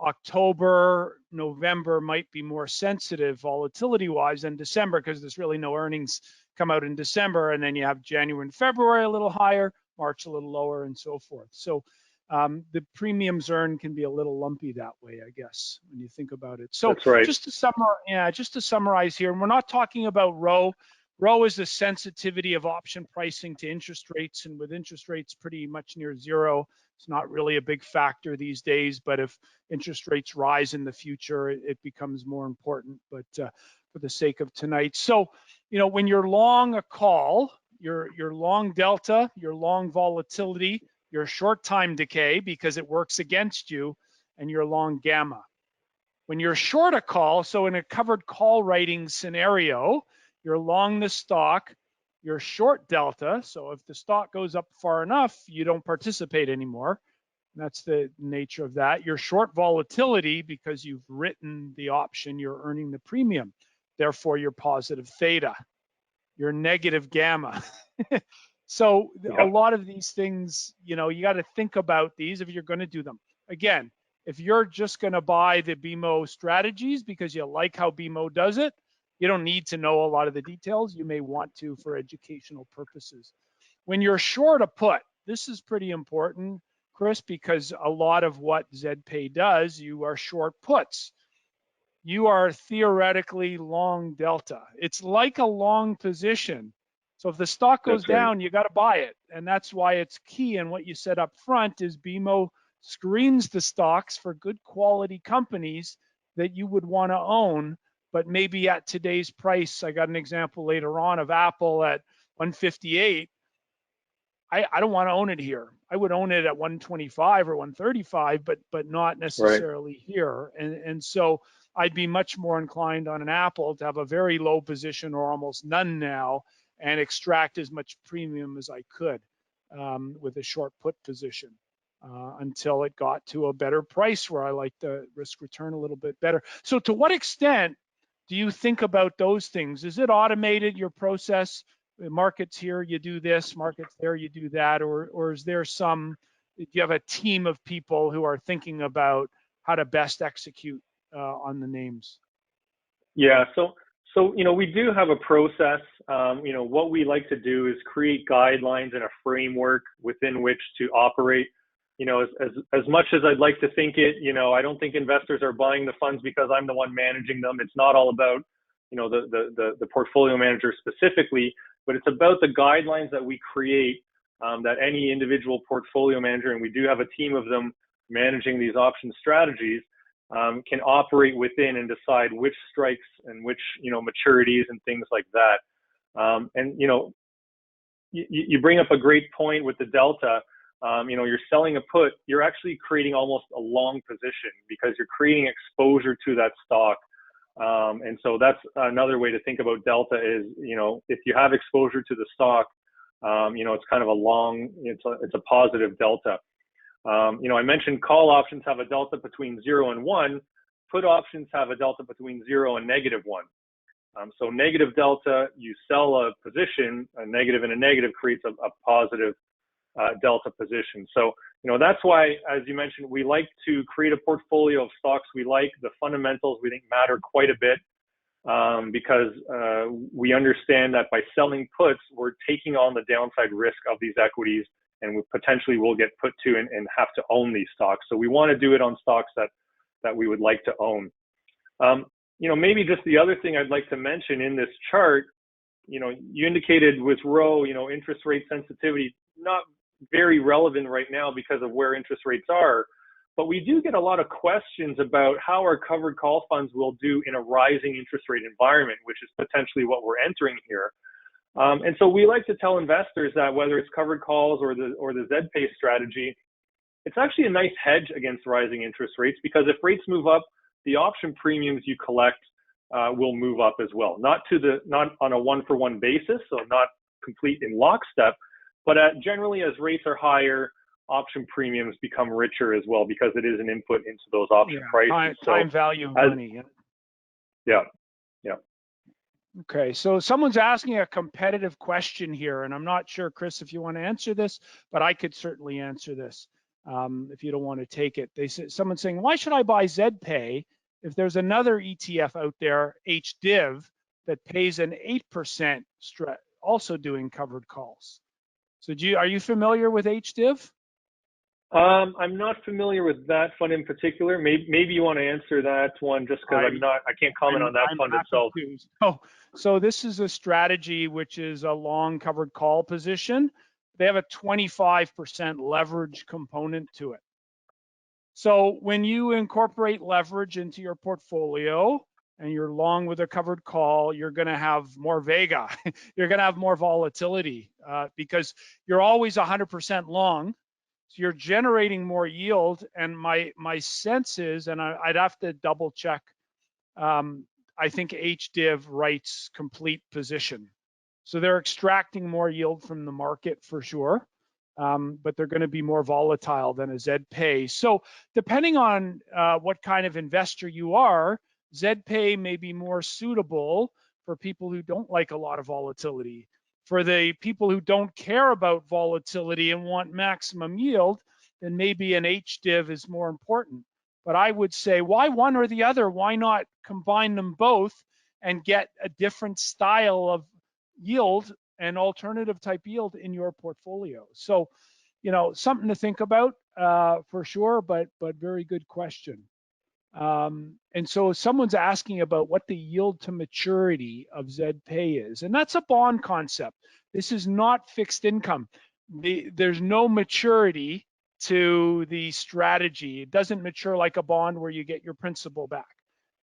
October, November might be more sensitive volatility wise than December because there's really no earnings come out in December. And then you have January and February a little higher, March a little lower, and so forth. So the premiums earned can be a little lumpy that way, I guess, when you think about it. So that's right. just to summarize here, and we're not talking about row. Row is the sensitivity of option pricing to interest rates, and with interest rates pretty much near zero, it's not really a big factor these days. But if interest rates rise in the future, it becomes more important. But for the sake of tonight, so when you're long a call, you're long delta, you're long volatility, you're short time decay because it works against you, and you're long gamma. When you're short a call, so in a covered call writing scenario, you're long the stock, you're short delta. So if the stock goes up far enough, you don't participate anymore. That's the nature of that. You're short volatility because you've written the option, you're earning the premium. Therefore, you're positive theta. You're negative gamma. So a lot of these things, you got to think about these if you're going to do them. Again, if you're just going to buy the BMO strategies because you like how BMO does it, you don't need to know a lot of the details. You may want to for educational purposes. When you're short a put, this is pretty important, Chris, because a lot of what ZPAY does, you are short puts. You are theoretically long delta. It's like a long position. So if the stock goes down, you got to buy it. And that's why it's key. And what you said up front is BMO screens the stocks for good quality companies that you would want to own, but maybe at today's price. I got an example later on of Apple at 158. I don't want to own it here. I would own it at 125 or 135, but not necessarily here. And so I'd be much more inclined on an Apple to have a very low position or almost none now and extract as much premium as I could with a short put position until it got to a better price where I like the risk return a little bit better. So to what extent do you think about those things? Is it automated, your process? Markets here, you do this, markets there, you do that, or is there do you have a team of people who are thinking about how to best execute on the names? Yeah, so So, we do have a process. What we like to do is create guidelines and a framework within which to operate. As much as I'd like to think it, I don't think investors are buying the funds because I'm the one managing them. It's not all about, the portfolio manager specifically, but it's about the guidelines that we create, that any individual portfolio manager, and we do have a team of them managing these option strategies, can operate within and decide which strikes and which, maturities and things like that. You bring up a great point with the delta. You're selling a put, you're actually creating almost a long position because you're creating exposure to that stock. And so that's another way to think about delta is, if you have exposure to the stock, it's kind of a long, it's a positive delta. I mentioned call options have a delta between 0 and 1. Put options have a delta between 0 and -1. So negative delta, you sell a position, a negative and a negative creates a positive delta position. So, that's why, as you mentioned, we like to create a portfolio of stocks we like. The fundamentals we think matter quite a bit, because we understand that by selling puts, we're taking on the downside risk of these equities, and we potentially will get put to and have to own these stocks. So we want to do it on stocks that we would like to own. Maybe just the other thing I'd like to mention in this chart, you indicated with Roe, interest rate sensitivity, not very relevant right now because of where interest rates are, but we do get a lot of questions about how our covered call funds will do in a rising interest rate environment, which is potentially what we're entering here. And so we like to tell investors that whether it's covered calls or the ZPAY strategy, it's actually a nice hedge against rising interest rates, because if rates move up, the option premiums you collect will move up as well. Not on a one-for-one basis, so not complete in lockstep, but generally as rates are higher, option premiums become richer as well, because it is an input into those option prices. Time value of money. Yeah. Okay, so someone's asking a competitive question here, and I'm not sure, Chris, if you want to answer this, but I could certainly answer this if you don't want to take it. Someone's saying, why should I buy ZPAY if there's another ETF out there, HDIV, that pays an 8% also doing covered calls? So are you familiar with HDIV? I'm not familiar with that fund in particular. Maybe you want to answer that one, just because I can't comment on that fund itself. So this is a strategy which is a long covered call position. They have a 25% leverage component to it. So when you incorporate leverage into your portfolio and you're long with a covered call, you're going to have more Vega. You're going to have more volatility because you're always 100% long. So you're generating more yield, and my sense is, and I'd have to double check, I think HDIV writes complete position. So they're extracting more yield from the market for sure, but they're going to be more volatile than a ZPAY. So depending on what kind of investor you are, ZPAY may be more suitable for people who don't like a lot of volatility. For the people who don't care about volatility and want maximum yield, then maybe an HDIV is more important. But I would say, why one or the other? Why not combine them both and get a different style of yield and alternative type yield in your portfolio? So, something to think about for sure, but very good question. And so someone's asking about what the yield to maturity of ZPAY is, and that's a bond concept. This is not fixed income. There's no maturity to the strategy. It doesn't mature like a bond where you get your principal back.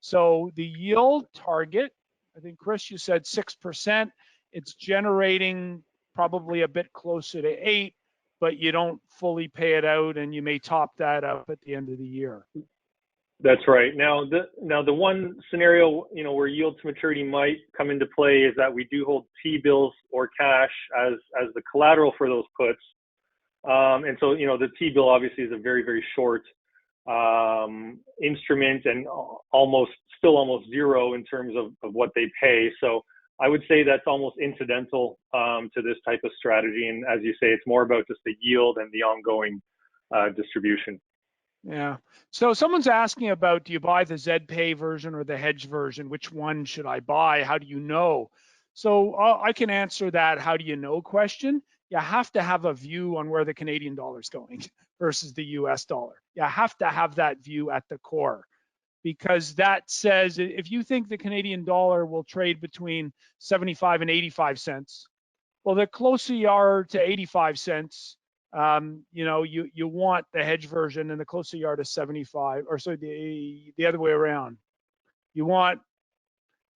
So the yield target, I think, Chris, you said 6%. It's generating probably a bit closer to 8%, but you don't fully pay it out, and you may top that up at the end of the year. That's right. Now the one scenario, where yield to maturity might come into play is that we do hold T-bills or cash as the collateral for those puts. And so, the T-bill obviously is a very, very short instrument, and still almost zero in terms of what they pay. So I would say that's almost incidental to this type of strategy. And as you say, it's more about just the yield and the ongoing distribution. Yeah. So someone's asking about, do you buy the ZPAY version or the hedge version? Which one should I buy? How do you know? So I can answer that how do you know question. You have to have a view on where the Canadian dollar is going versus the US dollar. You have to have that view at the core, because that says if you think the Canadian dollar will trade between 75 and 85 cents, well, the closer you are to 85 cents, you want the hedge version, and the closer you are to 75, or so the other way around. You want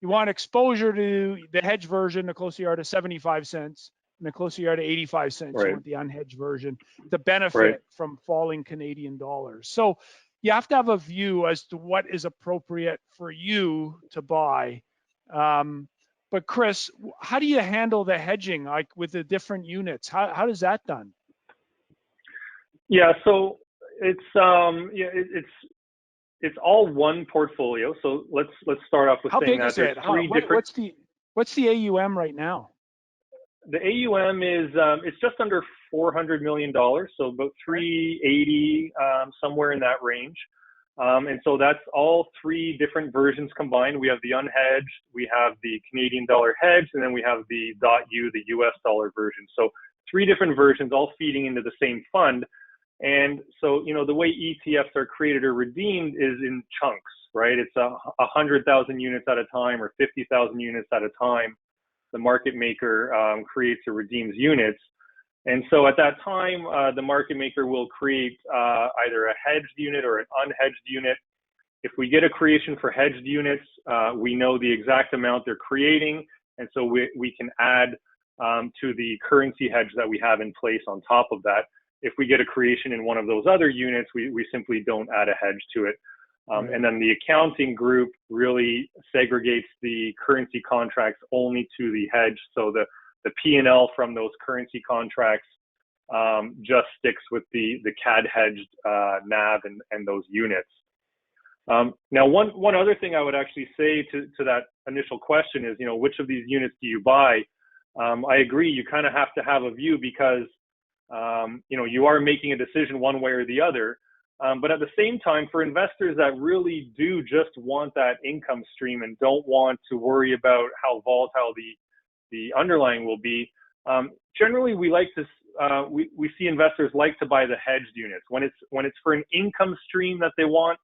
exposure to the hedge version, the closer you are to 75 cents, and the closer you are to 85 cents, Right. you want the unhedged version to benefit Right. from falling Canadian dollars. So you have to have a view as to what is appropriate for you to buy. But Chris, how do you handle the hedging, like with the different units? How does that done? Yeah, so it's it's all one portfolio. So let's start off with How saying big that is there's it? three different. What's the AUM right now? The AUM is it's just under $400 million, so about 380, somewhere in that range. And so that's all three different versions combined. We have the unhedged, we have the Canadian dollar hedge, and then we have the .U, the US dollar version. So three different versions all feeding into the same fund. And so, the way ETFs are created or redeemed is in chunks, right? It's 100,000 units at a time or 50,000 units at a time. The market maker creates or redeems units. And so at that time, the market maker will create either a hedged unit or an unhedged unit. If we get a creation for hedged units, we know the exact amount they're creating. And so we can add to the currency hedge that we have in place on top of that. If we get a creation in one of those other units, we simply don't add a hedge to it. Right. And then the accounting group really segregates the currency contracts only to the hedge. So the P&L from those currency contracts just sticks with the CAD hedged NAV and those units. Now, one other thing I would actually say to that initial question is, which of these units do you buy? I agree, you kind of have to have a view because, you are making a decision one way or the other. But at the same time, for investors that really do just want that income stream and don't want to worry about how volatile the underlying will be, generally we like to we see investors like to buy the hedged units when it's for an income stream that they want.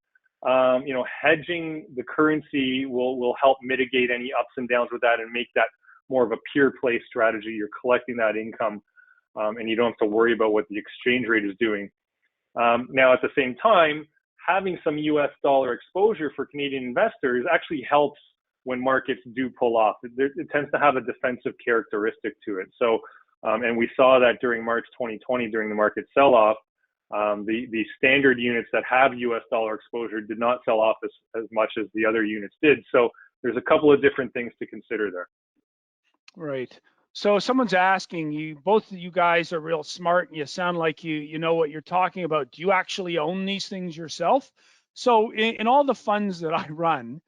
Hedging the currency will help mitigate any ups and downs with that and make that more of a pure play strategy. You're collecting that income, and you don't have to worry about what the exchange rate is doing. Now, at the same time, having some US dollar exposure for Canadian investors actually helps when markets do pull off. It tends to have a defensive characteristic to it. So, and we saw that during March 2020, during the market sell-off, the standard units that have US dollar exposure did not sell off as much as the other units did. So there's a couple of different things to consider there. Right. So someone's asking you, both of you guys are real smart and you sound like you know what you're talking about. Do you actually own these things yourself? So in all the funds that I run,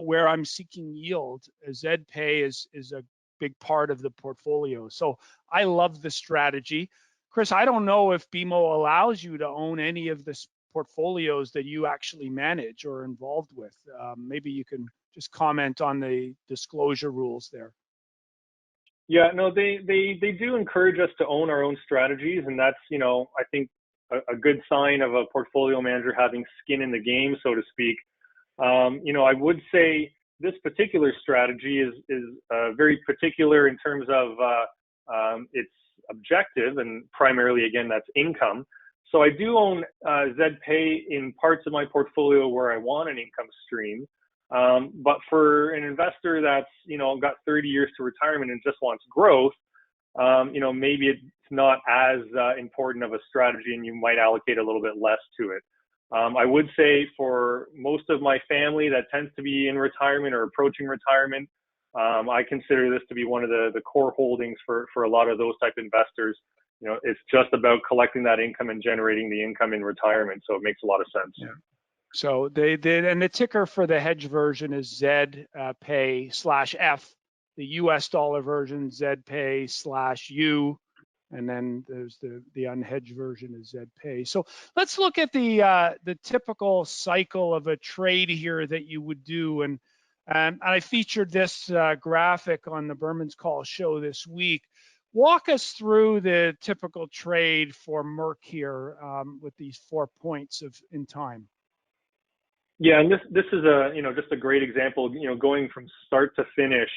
where I'm seeking yield, ZPAY is a big part of the portfolio. So I love the strategy. Chris, I don't know if BMO allows you to own any of the portfolios that you actually manage or are involved with. Maybe you can just comment on the disclosure rules there. Yeah, no, they do encourage us to own our own strategies, and that's, I think a good sign of a portfolio manager having skin in the game, so to speak. I would say this particular strategy is very particular in terms of its objective, and primarily, again, that's income. So I do own ZPAY in parts of my portfolio where I want an income stream. But for an investor that's, got 30 years to retirement and just wants growth, maybe it's not as important of a strategy and you might allocate a little bit less to it. I would say for most of my family that tends to be in retirement or approaching retirement, I consider this to be one of the core holdings for a lot of those type of investors. It's just about collecting that income and generating the income in retirement. So it makes a lot of sense. Yeah. So they did, and the ticker for the hedge version is ZPAY/F. The US dollar version ZPAY/U. And then there's the unhedged version of ZPAY. So let's look at the typical cycle of a trade here that you would do. And I featured this graphic on the Berman's Call show this week. Walk us through the typical trade for Merck here with these 4 points in time. Yeah, and this is just a great example, going from start to finish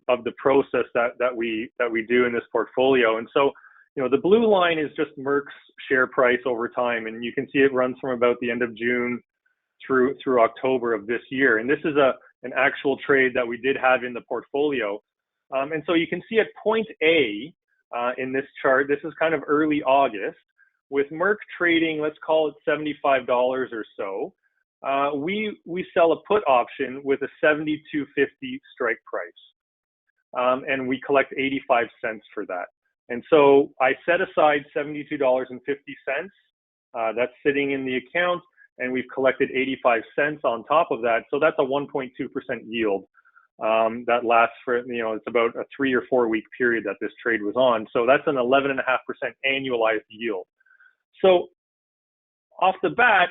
of the process that we do in this portfolio. And so, the blue line is just Merck's share price over time, and you can see it runs from about the end of June through October of this year. And this is an actual trade that we did have in the portfolio. And so you can see at point A in this chart, this is kind of early August, with Merck trading, let's call it $75 or so. We sell a put option with a $72.50 strike price, and we collect 85 cents for that. And so I set aside $72.50. That's sitting in the account, and we've collected 85 cents on top of that. So that's a 1.2% yield that lasts for, it's about a 3 or 4 week period that this trade was on. So that's an 11.5% annualized yield. So off the bat,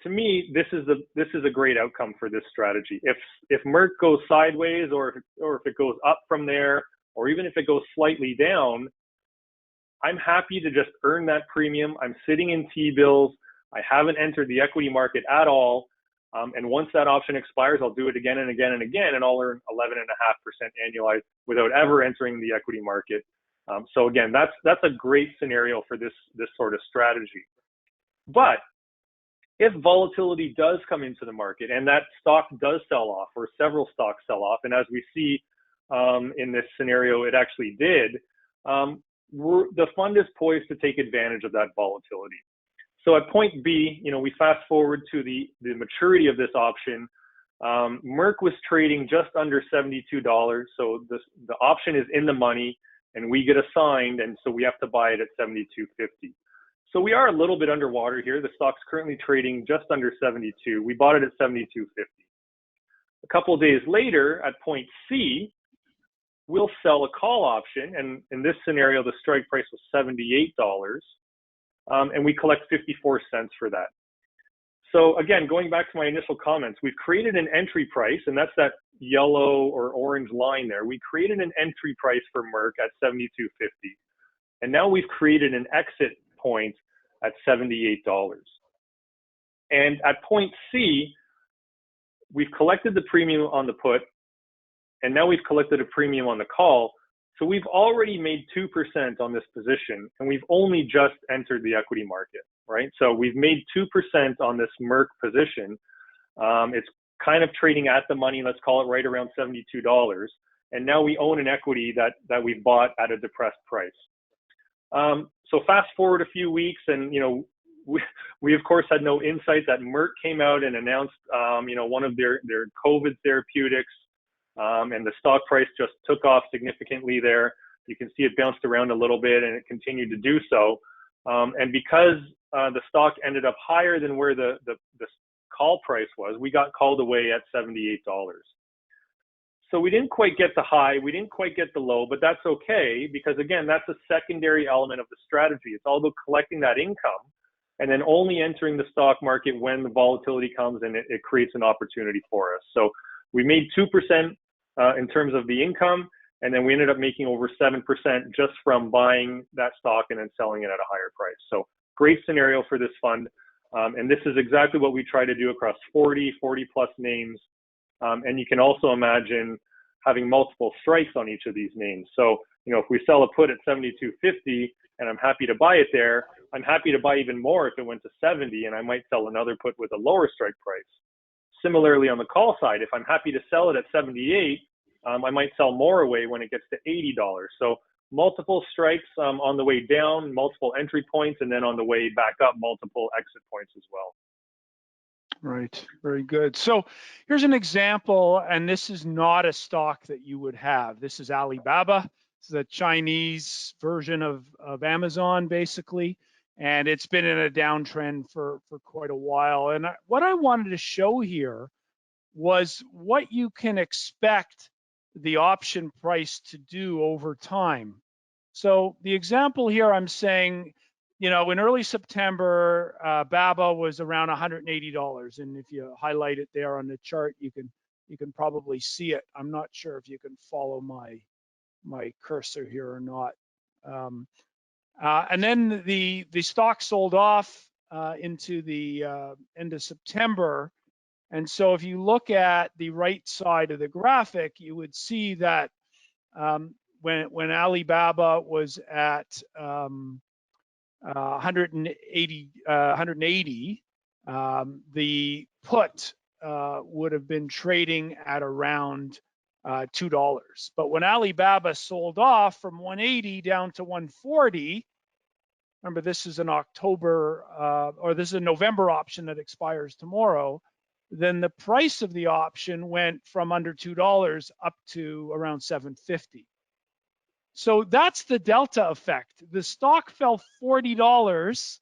to me, this is a great outcome for this strategy. If Merck goes sideways, or if it goes up from there, or even if it goes slightly down, I'm happy to just earn that premium. I'm sitting in T-bills. I haven't entered the equity market at all. And once that option expires, I'll do it again and again and again, and I'll earn 11.5% annualized without ever entering the equity market. So again, that's a great scenario for this sort of strategy. But if volatility does come into the market and that stock does sell off, or several stocks sell off, and as we see in this scenario, it actually did, the fund is poised to take advantage of that volatility. So at point B, we fast forward to the maturity of this option. Merck was trading just under $72, so the option is in the money, and we get assigned, and so we have to buy it at $72.50. So we are a little bit underwater here. The stock's currently trading just under 72. We bought it at 72.50. A couple of days later, at point C, we'll sell a call option, and in this scenario, the strike price was $78, and we collect 54 cents for that. So again, going back to my initial comments, we've created an entry price, and that's that yellow or orange line there. We created an entry price for Merck at $72.50, and now we've created an exit point at $78. And at point C, we've collected the premium on the put, and now we've collected a premium on the call. So we've already made 2% on this position, and we've only just entered the equity market, right? So we've made 2% on this Merck position. It's kind of trading at the money, let's call it right around $72. And now we own an equity that we've bought at a depressed price. So fast forward a few weeks, and we of course had no insight that Merck came out and announced one of their COVID therapeutics, and the stock price just took off significantly there. You can see it bounced around a little bit, and it continued to do so. And because the stock ended up higher than where the call price was, we got called away at $78. So we didn't quite get the high, we didn't quite get the low, but that's okay, because again, that's a secondary element of the strategy. It's all about collecting that income and then only entering the stock market when the volatility comes and it creates an opportunity for us. So we made 2% in terms of the income, and then we ended up making over 7% just from buying that stock and then selling it at a higher price. So great scenario for this fund. And this is exactly what we try to do across 40 plus names. And you can also imagine having multiple strikes on each of these names. So, if we sell a put at $72.50 and I'm happy to buy it there, I'm happy to buy even more if it went to 70, and I might sell another put with a lower strike price. Similarly, on the call side, if I'm happy to sell it at 78, I might sell more away when it gets to $80. So multiple strikes on the way down, multiple entry points, and then on the way back up, multiple exit points as well. Right, very good. So here's an example, and this is not a stock that you would have. This is Alibaba. It's the Chinese version of Amazon, basically, and it's been in a downtrend for quite a while. And what I wanted to show here was what you can expect the option price to do over time. So the example here, I'm saying, in early September, BABA was around $180, and if you highlight it there on the chart, you can probably see it. I'm not sure if you can follow my cursor here or not. And then the stock sold off into the end of September. And so if you look at the right side of the graphic, you would see that when Alibaba was at 180, the put would have been trading at around $2. But when Alibaba sold off from 180 down to 140, remember this is an October or this is a November option that expires tomorrow, then the price of the option went from under $2 up to around 750. So that's the delta effect. The stock fell $40,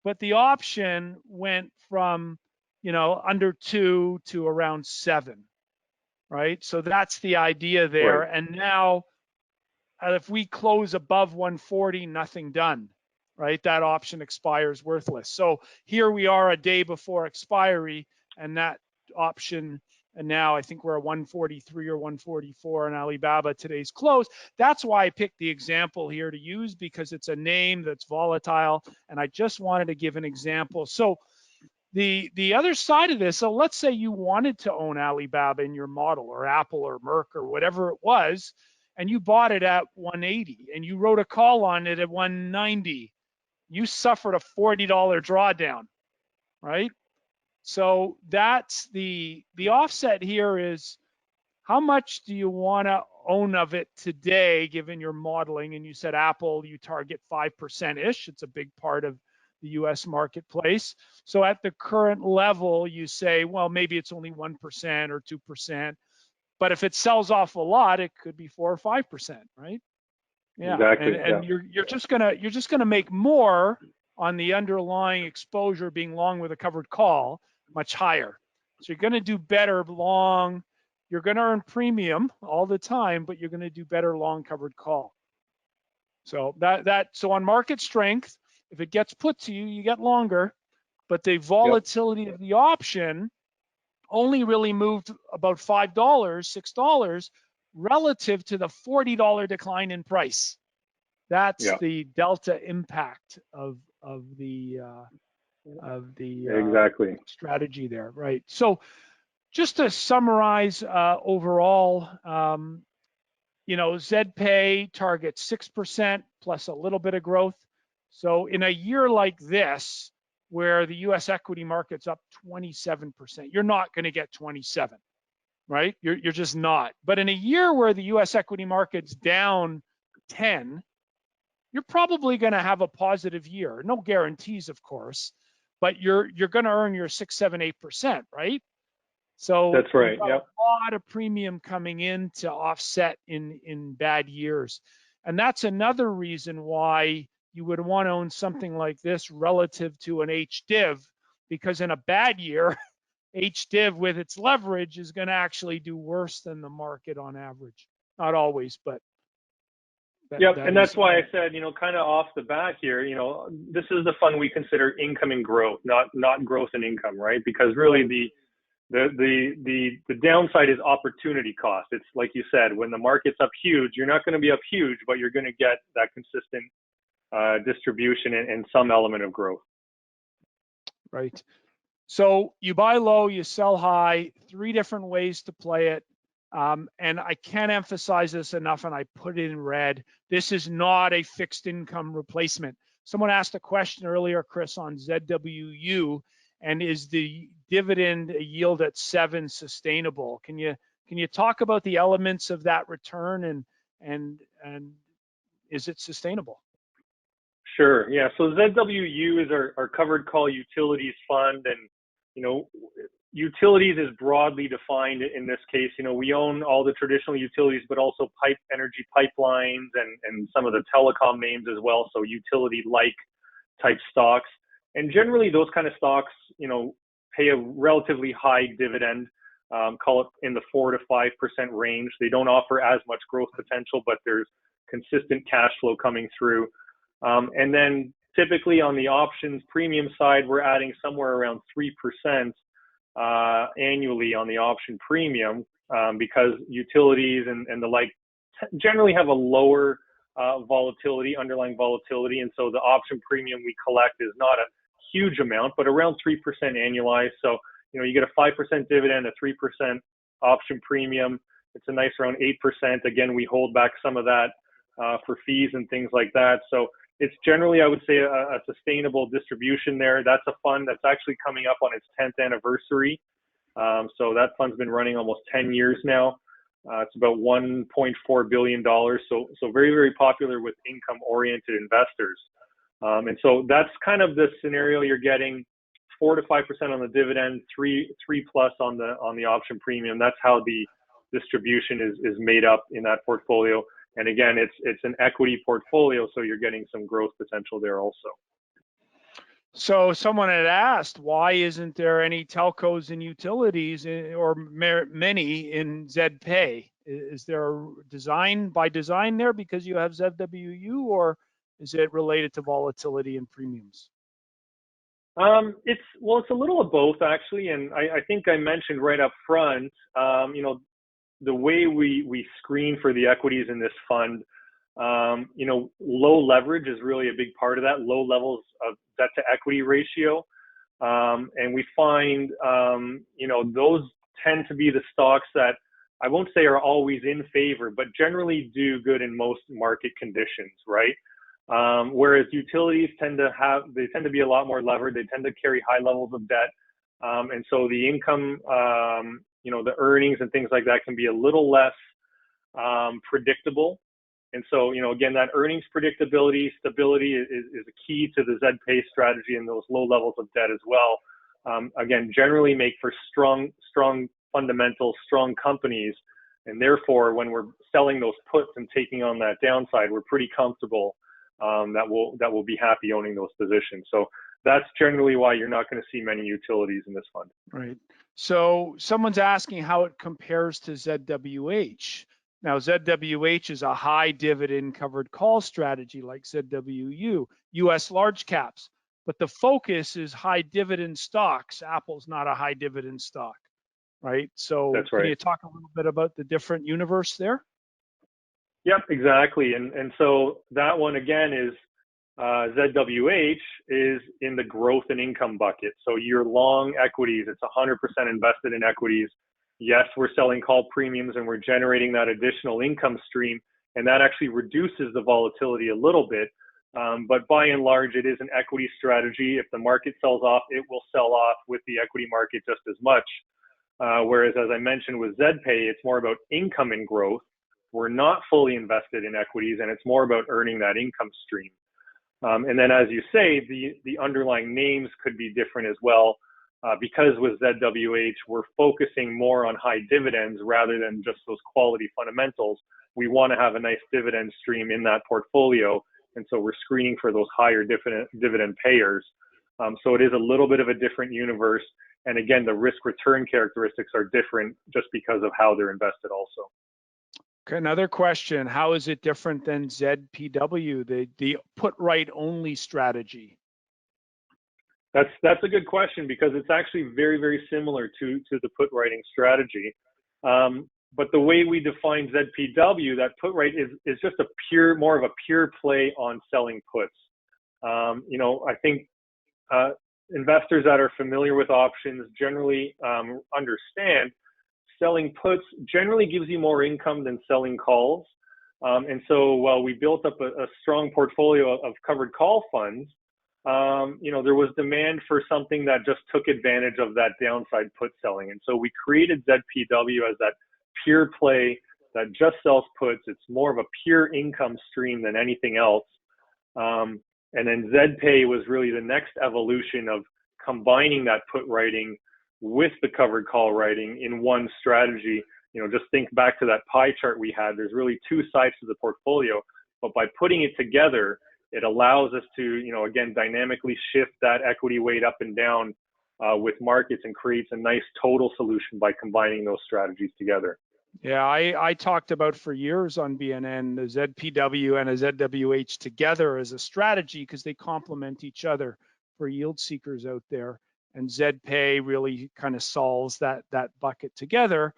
but the option went from, under 2 to around 7, right? So that's the idea there. Right. And now if we close above 140, nothing done, right? That option expires worthless. So here we are a day before expiry, and that option, and now I think we're at 143 or 144 in Alibaba today's close. That's why I picked the example here to use, because it's a name that's volatile, and I just wanted to give an example. So the other side of this, so let's say you wanted to own Alibaba in your model, or Apple or Merck or whatever it was, and you bought it at 180 and you wrote a call on it at 190, you suffered a $40 drawdown, right? So that's the offset here is, how much do you want to own of it today, given your modeling? And you said Apple, you target 5%-ish. It's a big part of the US marketplace. So at the current level, you say, well, maybe it's only 1% or 2%. But if it sells off a lot, it could be 4 or 5%, right? Yeah. Exactly. And you're just gonna make more on the underlying exposure being long with a covered call, much higher. So you're gonna do better long. You're gonna earn premium all the time, but you're gonna do better long covered call. So so on market strength, if it gets put to you, you get longer, but the volatility of the option only really moved about $5, $6 relative to the $40 decline in price. That's the delta impact of the exactly strategy there, right? So just to summarize overall, ZPAY targets 6% plus a little bit of growth. So in a year like this, where the US equity market's up 27%, you're not going to get 27, right? You're just not. But in a year where the US equity market's down 10, you're probably going to have a positive year. No guarantees, of course, but you're going to earn your 6, 7, 8%, right? So that's right. You've got a lot of premium coming in to offset in bad years. And that's another reason why you would want to own something like this relative to an HDIV, because in a bad year, HDIV with its leverage is going to actually do worse than the market on average. Not always, but and that's why I said, kind of off the bat here, this is the fund we consider income and growth, not growth and income, right? Because really the downside is opportunity cost. It's like you said, when the market's up huge, you're not going to be up huge, but you're going to get that consistent distribution and some element of growth. Right. So you buy low, you sell high, 3 different ways to play it. And I can't emphasize this enough, and I put it in red. This is not a fixed income replacement. Someone asked a question earlier, Chris, on ZWU, and is the dividend yield at 7 sustainable? Can you talk about the elements of that return and is it sustainable? Sure. Yeah. So ZWU is our covered call utilities fund, and utilities is broadly defined in this case. We own all the traditional utilities, but also energy pipelines and some of the telecom names as well. So utility-like type stocks. And generally those kind of stocks, pay a relatively high dividend, call it in the 4 to 5% range. They don't offer as much growth potential, but there's consistent cash flow coming through. And then typically on the options premium side, we're adding somewhere around 3% annually on the option premium because utilities and the like generally have a lower volatility, underlying volatility. And so the option premium we collect is not a huge amount, but around 3% annualized. So, you get a 5% dividend, a 3% option premium. It's a nice around 8%. Again, we hold back some of that for fees and things like that. So it's generally, I would say, a sustainable distribution there. That's a fund that's actually coming up on its 10th anniversary. So that fund's been running almost 10 years now. It's about $1.4 billion. So very, very popular with income-oriented investors. And so that's kind of the scenario you're getting: 4 to 5% on the dividend, 3+ on the option premium. That's how the distribution is made up in that portfolio. And again, it's an equity portfolio, so you're getting some growth potential there also. So someone had asked, why isn't there any telcos and utilities or many in ZPAY? Is there a design by design there because you have ZWU, or is it related to volatility and premiums? It's a little of both actually, and I think I mentioned right up front, the way we screen for the equities in this fund, low leverage is really a big part of that. Low levels of debt to equity ratio, and we find those tend to be the stocks that I won't say are always in favor, but generally do good in most market conditions, right? Whereas utilities tend to be a lot more levered. They tend to carry high levels of debt. And so the income, the earnings and things like that can be a little less predictable. And so, again, that earnings predictability, stability is a key to the ZPAY strategy, and those low levels of debt as well. Again, generally make for strong fundamentals, strong companies. And therefore, when we're selling those puts and taking on that downside, we're pretty comfortable that we'll be happy owning those positions. So that's generally why you're not going to see many utilities in this fund. Right. So someone's asking how it compares to ZWH. Now, ZWH is a high dividend covered call strategy like ZWU, US large caps, but the focus is high dividend stocks. Apple's not a high dividend stock, right? So that's right. Can you talk a little bit about the different universe there? Yep, exactly. And so that one again is ZWH is in the growth and income bucket. So you're long equities. It's 100% invested in equities. Yes, we're selling call premiums and we're generating that additional income stream, and that actually reduces the volatility a little bit. But by and large, it is an equity strategy. If the market sells off, it will sell off with the equity market just as much. Whereas, as I mentioned with ZPAY, it's more about income and growth. We're not fully invested in equities, and it's more about earning that income stream. And then, as you say, the underlying names could be different as well, because with ZWH, we're focusing more on high dividends rather than just those quality fundamentals. We want to have a nice dividend stream in that portfolio, and so we're screening for those higher dividend payers. So it is a little bit of a different universe. And again, the risk-return characteristics are different just because of how they're invested also. Okay, another question. How is it different than ZPW, the put right only strategy? That's a good question, because it's actually very, very similar to the put writing strategy. But the way we define ZPW, that put right is just more of a pure play on selling puts. I think investors that are familiar with options generally understand selling puts generally gives you more income than selling calls. And so while we built up a strong portfolio of covered call funds, there was demand for something that just took advantage of that downside put selling. And so we created ZPW as that pure play that just sells puts. It's more of a pure income stream than anything else. And then ZPAY was really the next evolution of combining that put writing with the covered call writing in one strategy. Just think back to that pie chart we had. There's really two sides to the portfolio, but by putting it together, it allows us to, again, dynamically shift that equity weight up and down with markets, and creates a nice total solution by combining those strategies together. Yeah, I talked about for years on BNN the ZPW and a ZWH together as a strategy because they complement each other for yield seekers out there. And ZPAY really kind of solves that bucket together,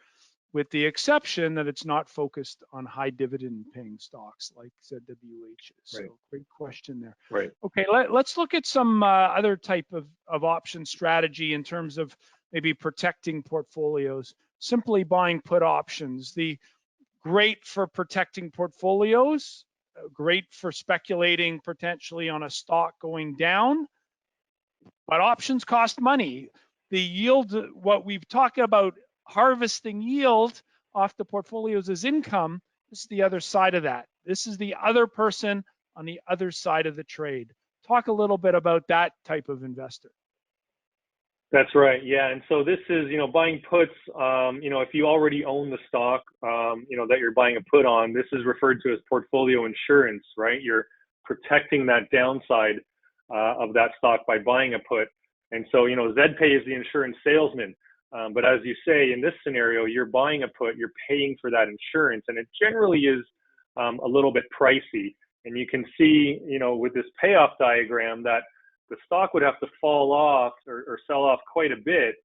with the exception that it's not focused on high dividend paying stocks like ZWH is. Right. So great question there. Right. Okay, let's look at some other type of option strategy in terms of maybe protecting portfolios. Simply buying put options. The great for protecting portfolios, great for speculating potentially on a stock going down, but options cost money. The yield, what we've talked about, harvesting yield off the portfolios as income, this is the other side of that. This is the other person on the other side of the trade. Talk a little bit about that type of investor. That's right. Yeah. And so this is, buying puts, if you already own the stock, that you're buying a put on, this is referred to as portfolio insurance, right? You're protecting that downside of that stock by buying a put. And so, ZPAY is the insurance salesman. But as you say, in this scenario, you're buying a put, you're paying for that insurance, and it generally is a little bit pricey. And you can see, with this payoff diagram that the stock would have to fall off or sell off quite a bit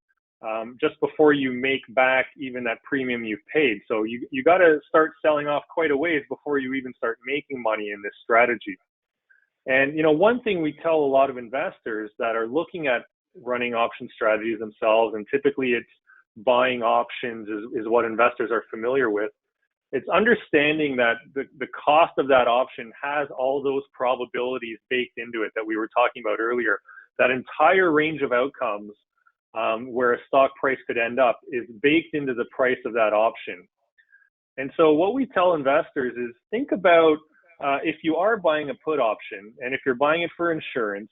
just before you make back even that premium you've paid. So you got to start selling off quite a ways before you even start making money in this strategy. And one thing we tell a lot of investors that are looking at running option strategies themselves, and typically it's buying options is what investors are familiar with. It's understanding that the cost of that option has all those probabilities baked into it that we were talking about earlier. That entire range of outcomes where a stock price could end up is baked into the price of that option. And so what we tell investors is think about if you are buying a put option, and if you're buying it for insurance,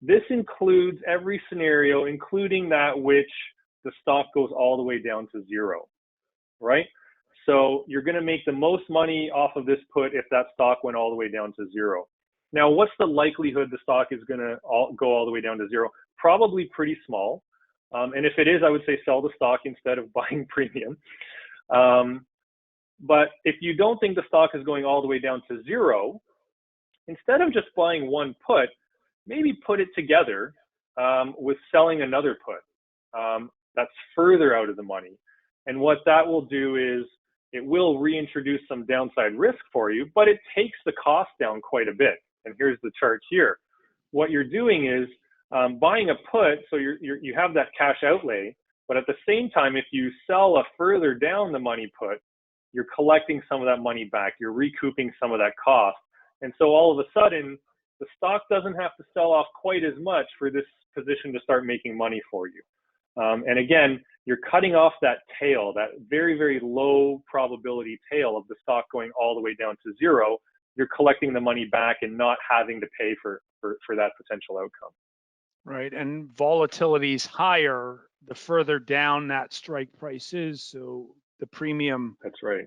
this includes every scenario, including that which the stock goes all the way down to zero, right? So you're going to make the most money off of this put if that stock went all the way down to zero. Now, what's the likelihood the stock is going to go all the way down to zero? Probably pretty small. And if it is, I would say sell the stock instead of buying premium. But if you don't think the stock is going all the way down to zero, instead of just buying one put, maybe put it together with selling another put that's further out of the money. And what that will do is it will reintroduce some downside risk for you, but it takes the cost down quite a bit. And here's the chart here. What you're doing is buying a put, so you have that cash outlay, but at the same time, if you sell a further down the money put, you're collecting some of that money back. You're recouping some of that cost. And so all of a sudden, the stock doesn't have to sell off quite as much for this position to start making money for you. And again, you're cutting off that tail, that very, very low probability tail of the stock going all the way down to zero. You're collecting the money back and not having to pay for that potential outcome. Right, and volatility is higher the further down that strike price is, so the premium That's right.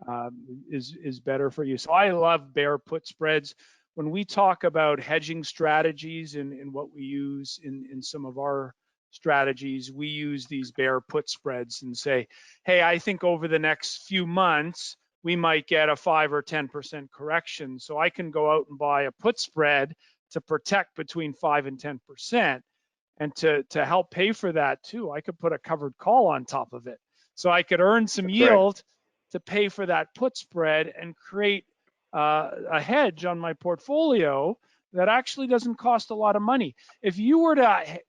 is better for you. So I love bear put spreads. When we talk about hedging strategies and what we use in some of our strategies, we use these bear put spreads and say, hey, I think over the next few months, we might get a 5 or 10% correction. So I can go out and buy a put spread to protect between 5 and 10%. And to help pay for that too, I could put a covered call on top of it. So I could earn some yield to pay for that put spread and create a hedge on my portfolio that actually doesn't cost a lot of money. If you were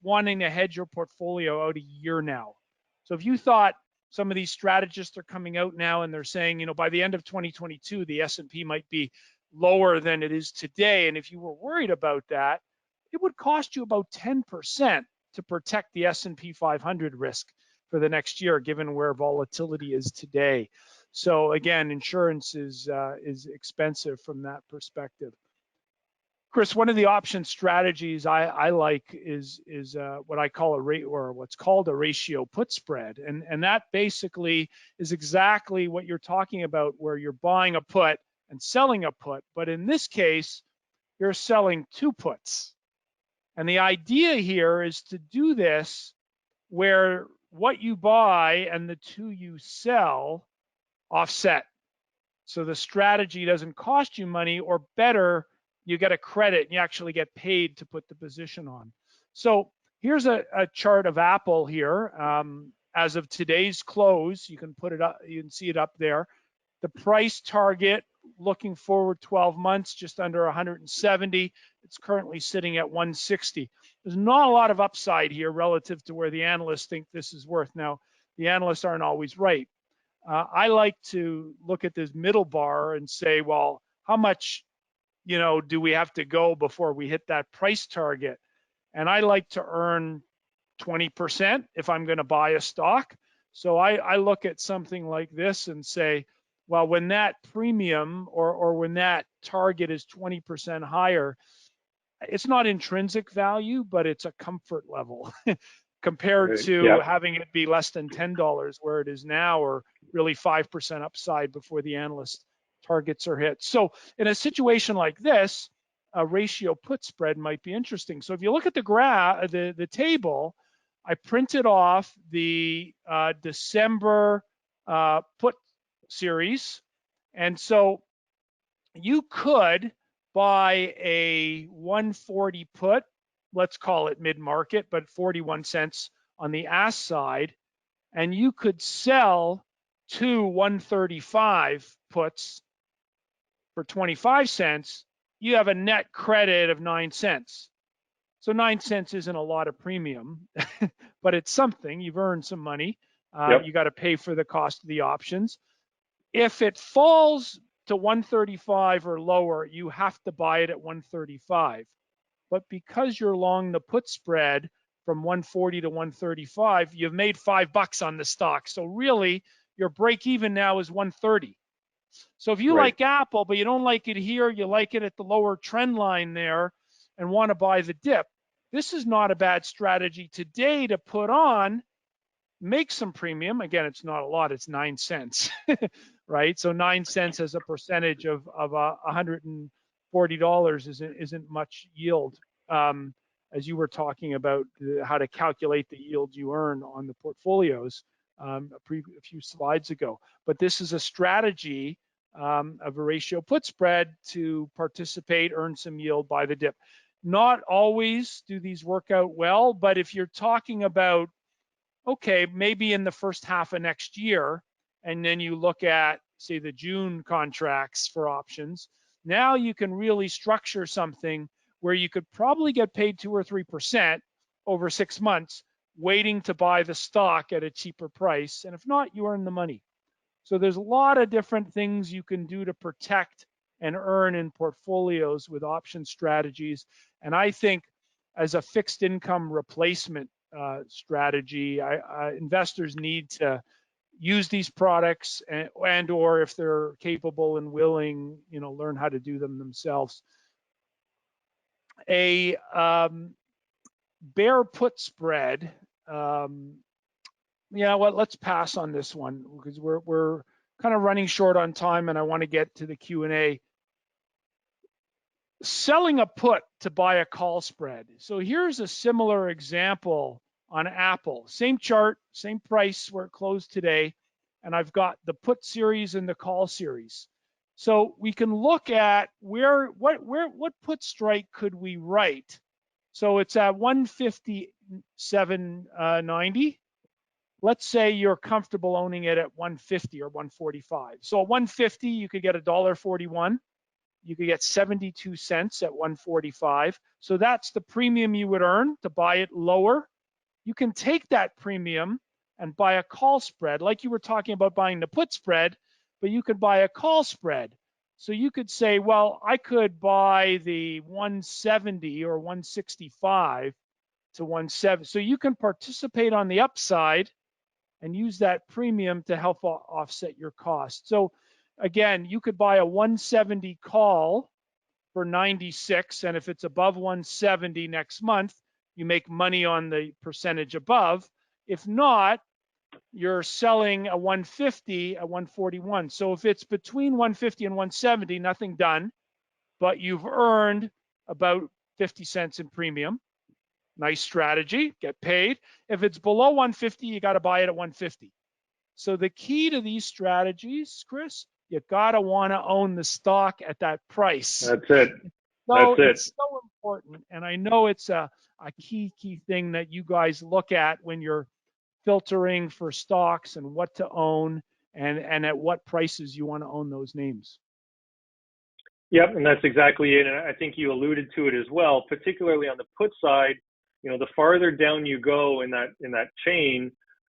wanting to hedge your portfolio out a year now, so if you thought some of these strategists are coming out now and they're saying, by the end of 2022, the S&P might be lower than it is today, and if you were worried about that, it would cost you about 10% to protect the S&P 500 risk for the next year, given where volatility is today. So again, insurance is expensive from that perspective. Chris, one of the option strategies I like is what I call what's called a ratio put spread, and that basically is exactly what you're talking about, where you're buying a put and selling a put, but in this case, you're selling two puts. And the idea here is to do this where what you buy and the two you sell offset. So the strategy doesn't cost you money, or better, you get a credit and you actually get paid to put the position on. So here's a chart of Apple here. As of today's close, you can put it up, you can see it up there. The price target looking forward 12 months, just under 170. It's currently sitting at 160. There's not a lot of upside here relative to where the analysts think this is worth. Now, the analysts aren't always right. I like to look at this middle bar and say, well, how much, do we have to go before we hit that price target? And I like to earn 20% if I'm going to buy a stock. So I look at something like this and say, well, when that premium or when that target is 20% higher, it's not intrinsic value, but it's a comfort level compared to having it be less than $10 where it is now, or really 5% upside before the analyst targets are hit. So in a situation like this, a ratio put spread might be interesting. So if you look at the graph, the table, I printed off the December put series. And so you could buy a 140 put, let's call it mid-market, but 41 cents on the ask side, and you could sell two 135 puts for 25 cents. You have a net credit of 9 cents. So 9 cents isn't a lot of premium, but it's something. You've earned some money. You got to pay for the cost of the options. If it falls to 135 or lower, you have to buy it at 135. But because you're long the put spread from 140 to 135, you've made $5 on the stock. So really, your break even now is 130. So if you like Apple, but you don't like it here, you like it at the lower trend line there and want to buy the dip, this is not a bad strategy today to put on, make some premium. Again, it's not a lot, it's 9 cents, right? So 9 cents as a percentage of $140 isn't much yield. As you were talking about how to calculate the yield you earn on the portfolios a few slides ago. But this is a strategy of a ratio put spread to participate, earn some yield by the dip. Not always do these work out well, but if you're talking about, okay, maybe in the first half of next year, and then you look at, say, the June contracts for options, now you can really structure something where you could probably get paid 2 or 3% over 6 months, waiting to buy the stock at a cheaper price. And if not, you earn the money. So there's a lot of different things you can do to protect and earn in portfolios with option strategies. And I think as a fixed income replacement strategy, investors need to use these products and or if they're capable and willing, learn how to do them themselves. A bear put spread, let's pass on this one because we're kind of running short on time and I want to get to the Q&A. Selling a put to buy a call spread. So here's a similar example on Apple. Same chart, same price where it closed today, and I've got the put series and the call series. So we can look at what put strike could we write. So it's at 157.90. Let's say you're comfortable owning it at 150 or 145. So at 150, you could get $1.41. You could get 72 cents at 145. So that's the premium you would earn to buy it lower. You can take that premium and buy a call spread, like you were talking about buying the put spread, but you could buy a call spread. So you could say, well, I could buy the 170 or 165 to 170. So you can participate on the upside and use that premium to help offset your cost. So again, you could buy a 170 call for 96, and if it's above 170 next month, you make money on the percentage above. If not, you're selling a 150 at 141. So if it's between 150 and 170, nothing done, but you've earned about 50 cents in premium. Nice strategy, get paid. If it's below 150, you got to buy it at 150. So the key to these strategies, Chris, you gotta want to own the stock at that price. That's it. So That's it. it's so important, and I know it's a key thing that you guys look at when you're filtering for stocks and what to own and at what prices you want to own those names. Yep, and that's exactly it. And I think you alluded to it as well, particularly on the put side. The farther down you go in that chain,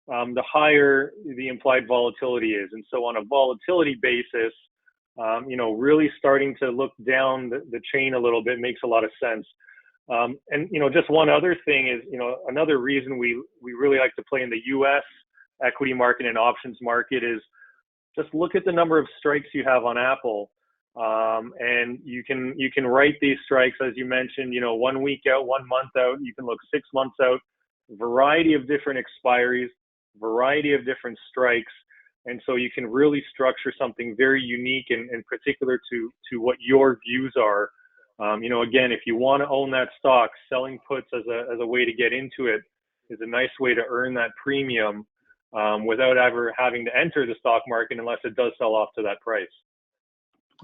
the higher the implied volatility is. And so on a volatility basis, really starting to look down the chain a little bit makes a lot of sense. And just one other thing is, another reason we really like to play in the U.S. equity market and options market is just look at the number of strikes you have on Apple. And you can write these strikes, as you mentioned, 1 week out, 1 month out. You can look 6 months out. Variety of different expiries, variety of different strikes, and so you can really structure something very unique and particular to what your views are. Again, if you want to own that stock, selling puts as a way to get into it is a nice way to earn that premium without ever having to enter the stock market unless it does sell off to that price.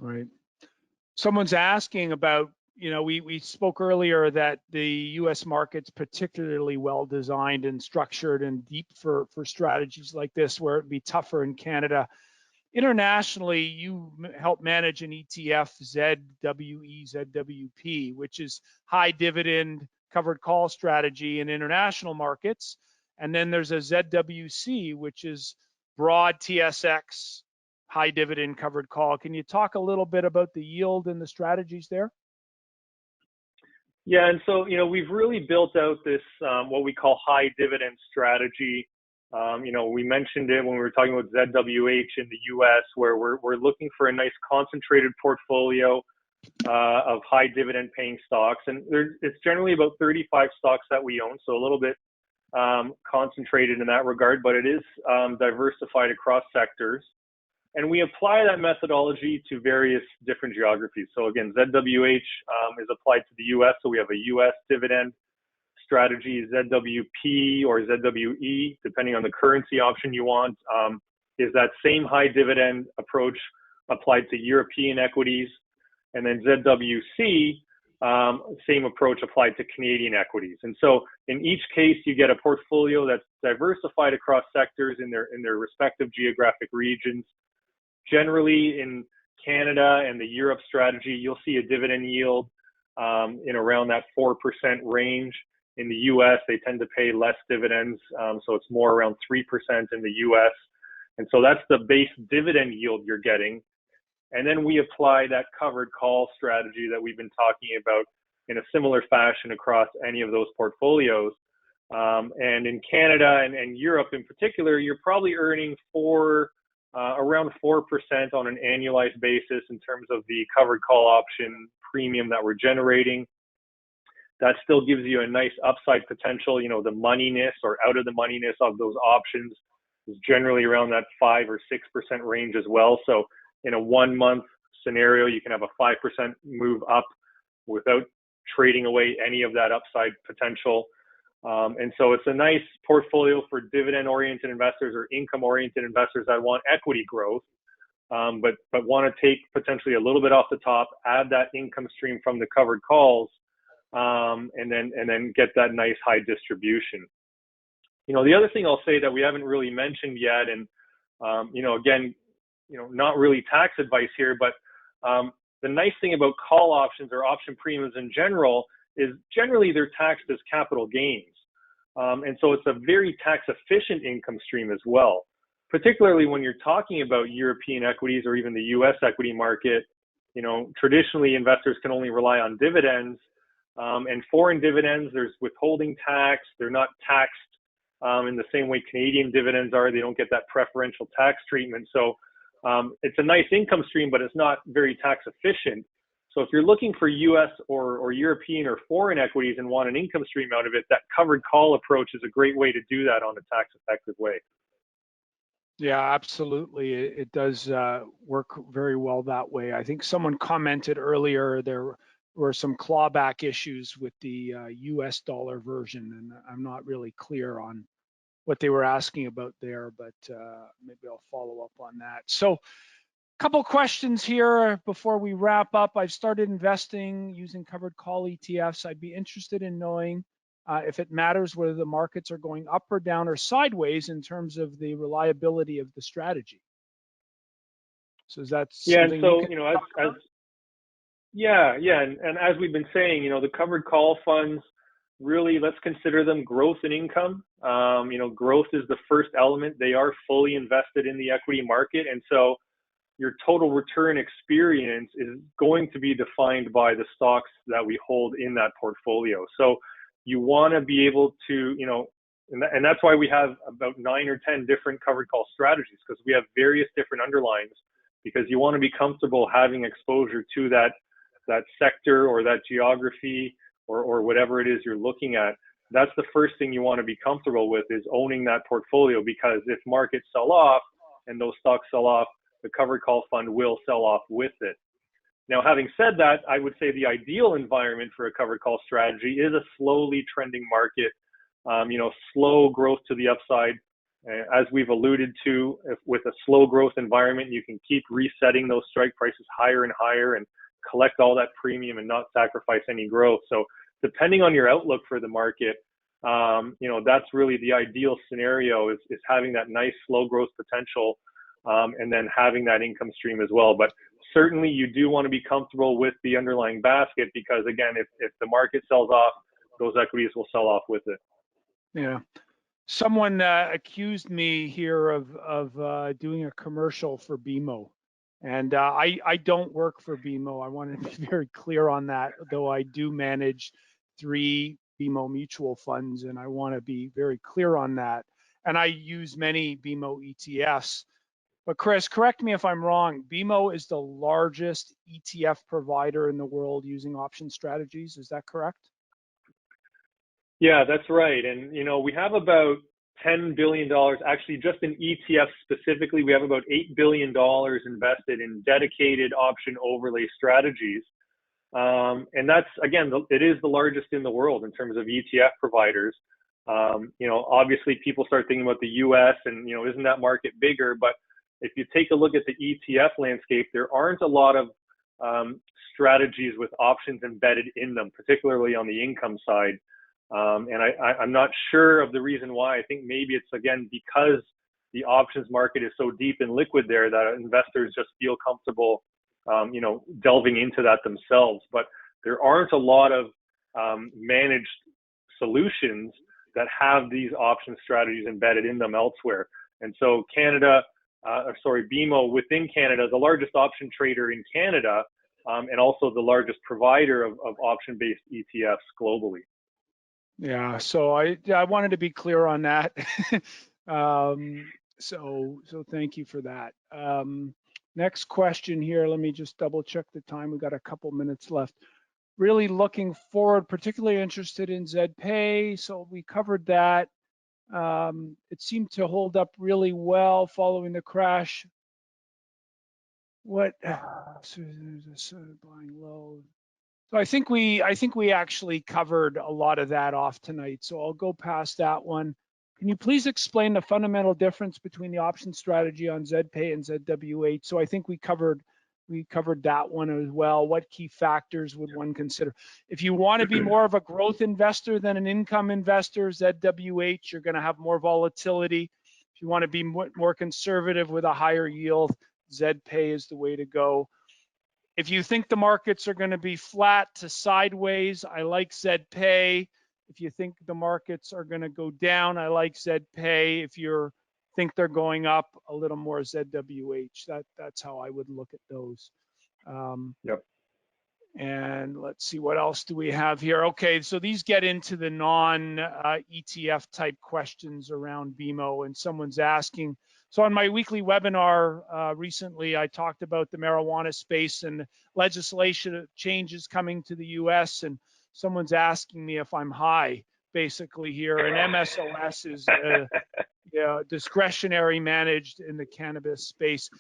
Right. Someone's asking about, we spoke earlier that the U.S. market's particularly well designed and structured and deep for strategies like this, where it'd be tougher in Canada. Internationally, you help manage an ETF, ZWP, which is high dividend covered call strategy in international markets. And then there's a ZWC, which is broad TSX, high dividend covered call. Can you talk a little bit about the yield and the strategies there? Yeah, and so we've really built out this what we call high dividend strategy. We mentioned it when we were talking about ZWH in the U.S., where we're looking for a nice concentrated portfolio of high dividend paying stocks, and it's generally about 35 stocks that we own, so a little bit concentrated in that regard, but it is diversified across sectors. And we apply that methodology to various different geographies. So again, ZWH is applied to the US. So we have a US dividend strategy. ZWP or ZWE, depending on the currency option you want, is that same high dividend approach applied to European equities. And then ZWC, same approach applied to Canadian equities. And so in each case, you get a portfolio that's diversified across sectors in their respective geographic regions. Generally in Canada and the Europe strategy, you'll see a dividend yield in around that 4% range. In the US, they tend to pay less dividends, so it's more around 3% in the US. And so that's the base dividend yield you're getting. And then we apply that covered call strategy that we've been talking about in a similar fashion across any of those portfolios. And in Canada and Europe in particular, you're probably earning around 4% on an annualized basis in terms of the covered call option premium that we're generating. That still gives you a nice upside potential. The moneyness or out of the moneyness of those options is generally around that 5 or 6% range as well. So in a 1 month scenario, you can have a 5% move up without trading away any of that upside potential. And so it's a nice portfolio for dividend-oriented investors or income-oriented investors that want equity growth, but want to take potentially a little bit off the top, add that income stream from the covered calls, and then get that nice high distribution. The other thing I'll say that we haven't really mentioned yet, and again, not really tax advice here, but the nice thing about call options or option premiums in general is generally they're taxed as capital gains. And so it's a very tax efficient income stream as well, particularly when you're talking about European equities or even the US equity market. Traditionally investors can only rely on dividends, and foreign dividends, there's withholding tax. They're not taxed in the same way Canadian dividends are. They don't get that preferential tax treatment. So it's a nice income stream, but it's not very tax efficient. So if you're looking for US or European or foreign equities and want an income stream out of it, that covered call approach is a great way to do that on a tax effective way. Yeah, absolutely. It does work very well that way. I think someone commented earlier there were some clawback issues with the US dollar version, and I'm not really clear on what they were asking about there, but maybe I'll follow up on that. So, couple questions here before we wrap up. I've started investing using covered call ETFs. I'd be interested in knowing if it matters whether the markets are going up or down or sideways in terms of the reliability of the strategy. So is that something and so you can and as we've been saying, the covered call funds, really, let's consider them growth and income. Growth is the first element. They are fully invested in the equity market, and so your total return experience is going to be defined by the stocks that we hold in that portfolio. So you want to be able to, and that's why we have about 9 or 10 different covered call strategies, because we have various different underlines, because you want to be comfortable having exposure to that sector or that geography or whatever it is you're looking at. That's the first thing you want to be comfortable with, is owning that portfolio, because if markets sell off and those stocks sell off, the covered call fund will sell off with it. Now, having said that, I would say the ideal environment for a covered call strategy is a slowly trending market, slow growth to the upside. As we've alluded to, with a slow growth environment, you can keep resetting those strike prices higher and higher and collect all that premium and not sacrifice any growth. So depending on your outlook for the market, that's really the ideal scenario, is having that nice slow growth potential, and then having that income stream as well. But certainly you do want to be comfortable with the underlying basket, because again, if the market sells off, those equities will sell off with it. Yeah. Someone accused me here of doing a commercial for BMO. And I don't work for BMO. I want to be very clear on that, though I do manage 3 BMO mutual funds, and I want to be very clear on that. And I use many BMO ETFs. But Chris, correct me if I'm wrong, BMO is the largest ETF provider in the world using option strategies. Is that correct? Yeah, that's right. And, we have about $10 billion, actually just in ETFs specifically, we have about $8 billion invested in dedicated option overlay strategies. And that's, again, it is the largest in the world in terms of ETF providers. Obviously people start thinking about the US and, isn't that market bigger? But if you take a look at the ETF landscape, there aren't a lot of strategies with options embedded in them, particularly on the income side. And I'm not sure of the reason why. I think maybe it's, again, because the options market is so deep and liquid there that investors just feel comfortable, delving into that themselves. But there aren't a lot of managed solutions that have these option strategies embedded in them elsewhere. And so BMO within Canada, the largest option trader in Canada, and also the largest provider of option-based ETFs globally. Yeah, so I wanted to be clear on that. So thank you for that. Next question here. Let me just double check the time. We've got a couple minutes left. Really looking forward, particularly interested in ZPAY. So we covered that. It seemed to hold up really well following the crash. What? So there's a buying low. So I think we actually covered a lot of that off tonight. So I'll go past that one. Can you please explain the fundamental difference between the option strategy on ZPAY and ZWH? So I think we covered that one as well. What key factors would one consider? If you want to be more of a growth investor than an income investor, ZWH, you're going to have more volatility. If you want to be more conservative with a higher yield, ZPAY is the way to go. If you think the markets are going to be flat to sideways, I like ZPAY. If you think the markets are going to go down, I like ZPAY. If you think they're going up, a little more ZWH. That's how I would look at those. Yep. And let's see, what else do we have here? Okay, so these get into the non-ETF type questions around BMO, and someone's asking, so on my weekly webinar recently, I talked about the marijuana space and legislation changes coming to the US, and someone's asking me if I'm high, basically here, and MSOS is discretionary managed in the cannabis space.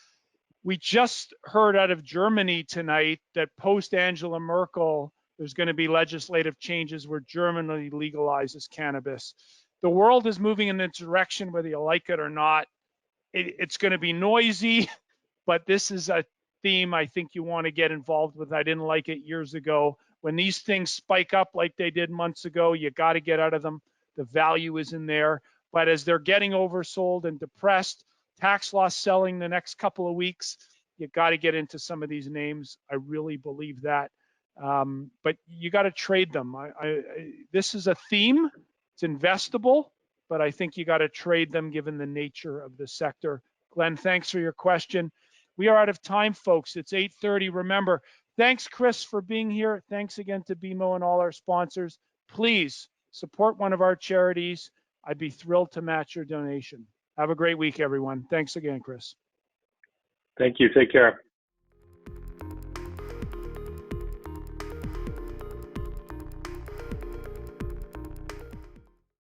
We just heard out of Germany tonight that post Angela Merkel, there's going to be legislative changes where Germany legalizes cannabis. the world is moving in its direction, whether you like it or not. It's going to be noisy, but this is a theme I think you want to get involved with. I didn't like it years ago. When these things spike up like they did months ago, you got to get out of them. The value is in there. But as they're getting oversold and depressed, tax loss selling the next couple of weeks, you got to get into some of these names. I really believe that. But you got to trade them. This is a theme. It's investable, but I think you got to trade them given the nature of the sector. Glenn, thanks for your question. We are out of time, folks. It's 8:30. Remember, thanks, Chris, for being here. Thanks again to BMO and all our sponsors. Please support one of our charities. I'd be thrilled to match your donation. Have a great week, everyone. Thanks again, Chris. Thank you. Take care.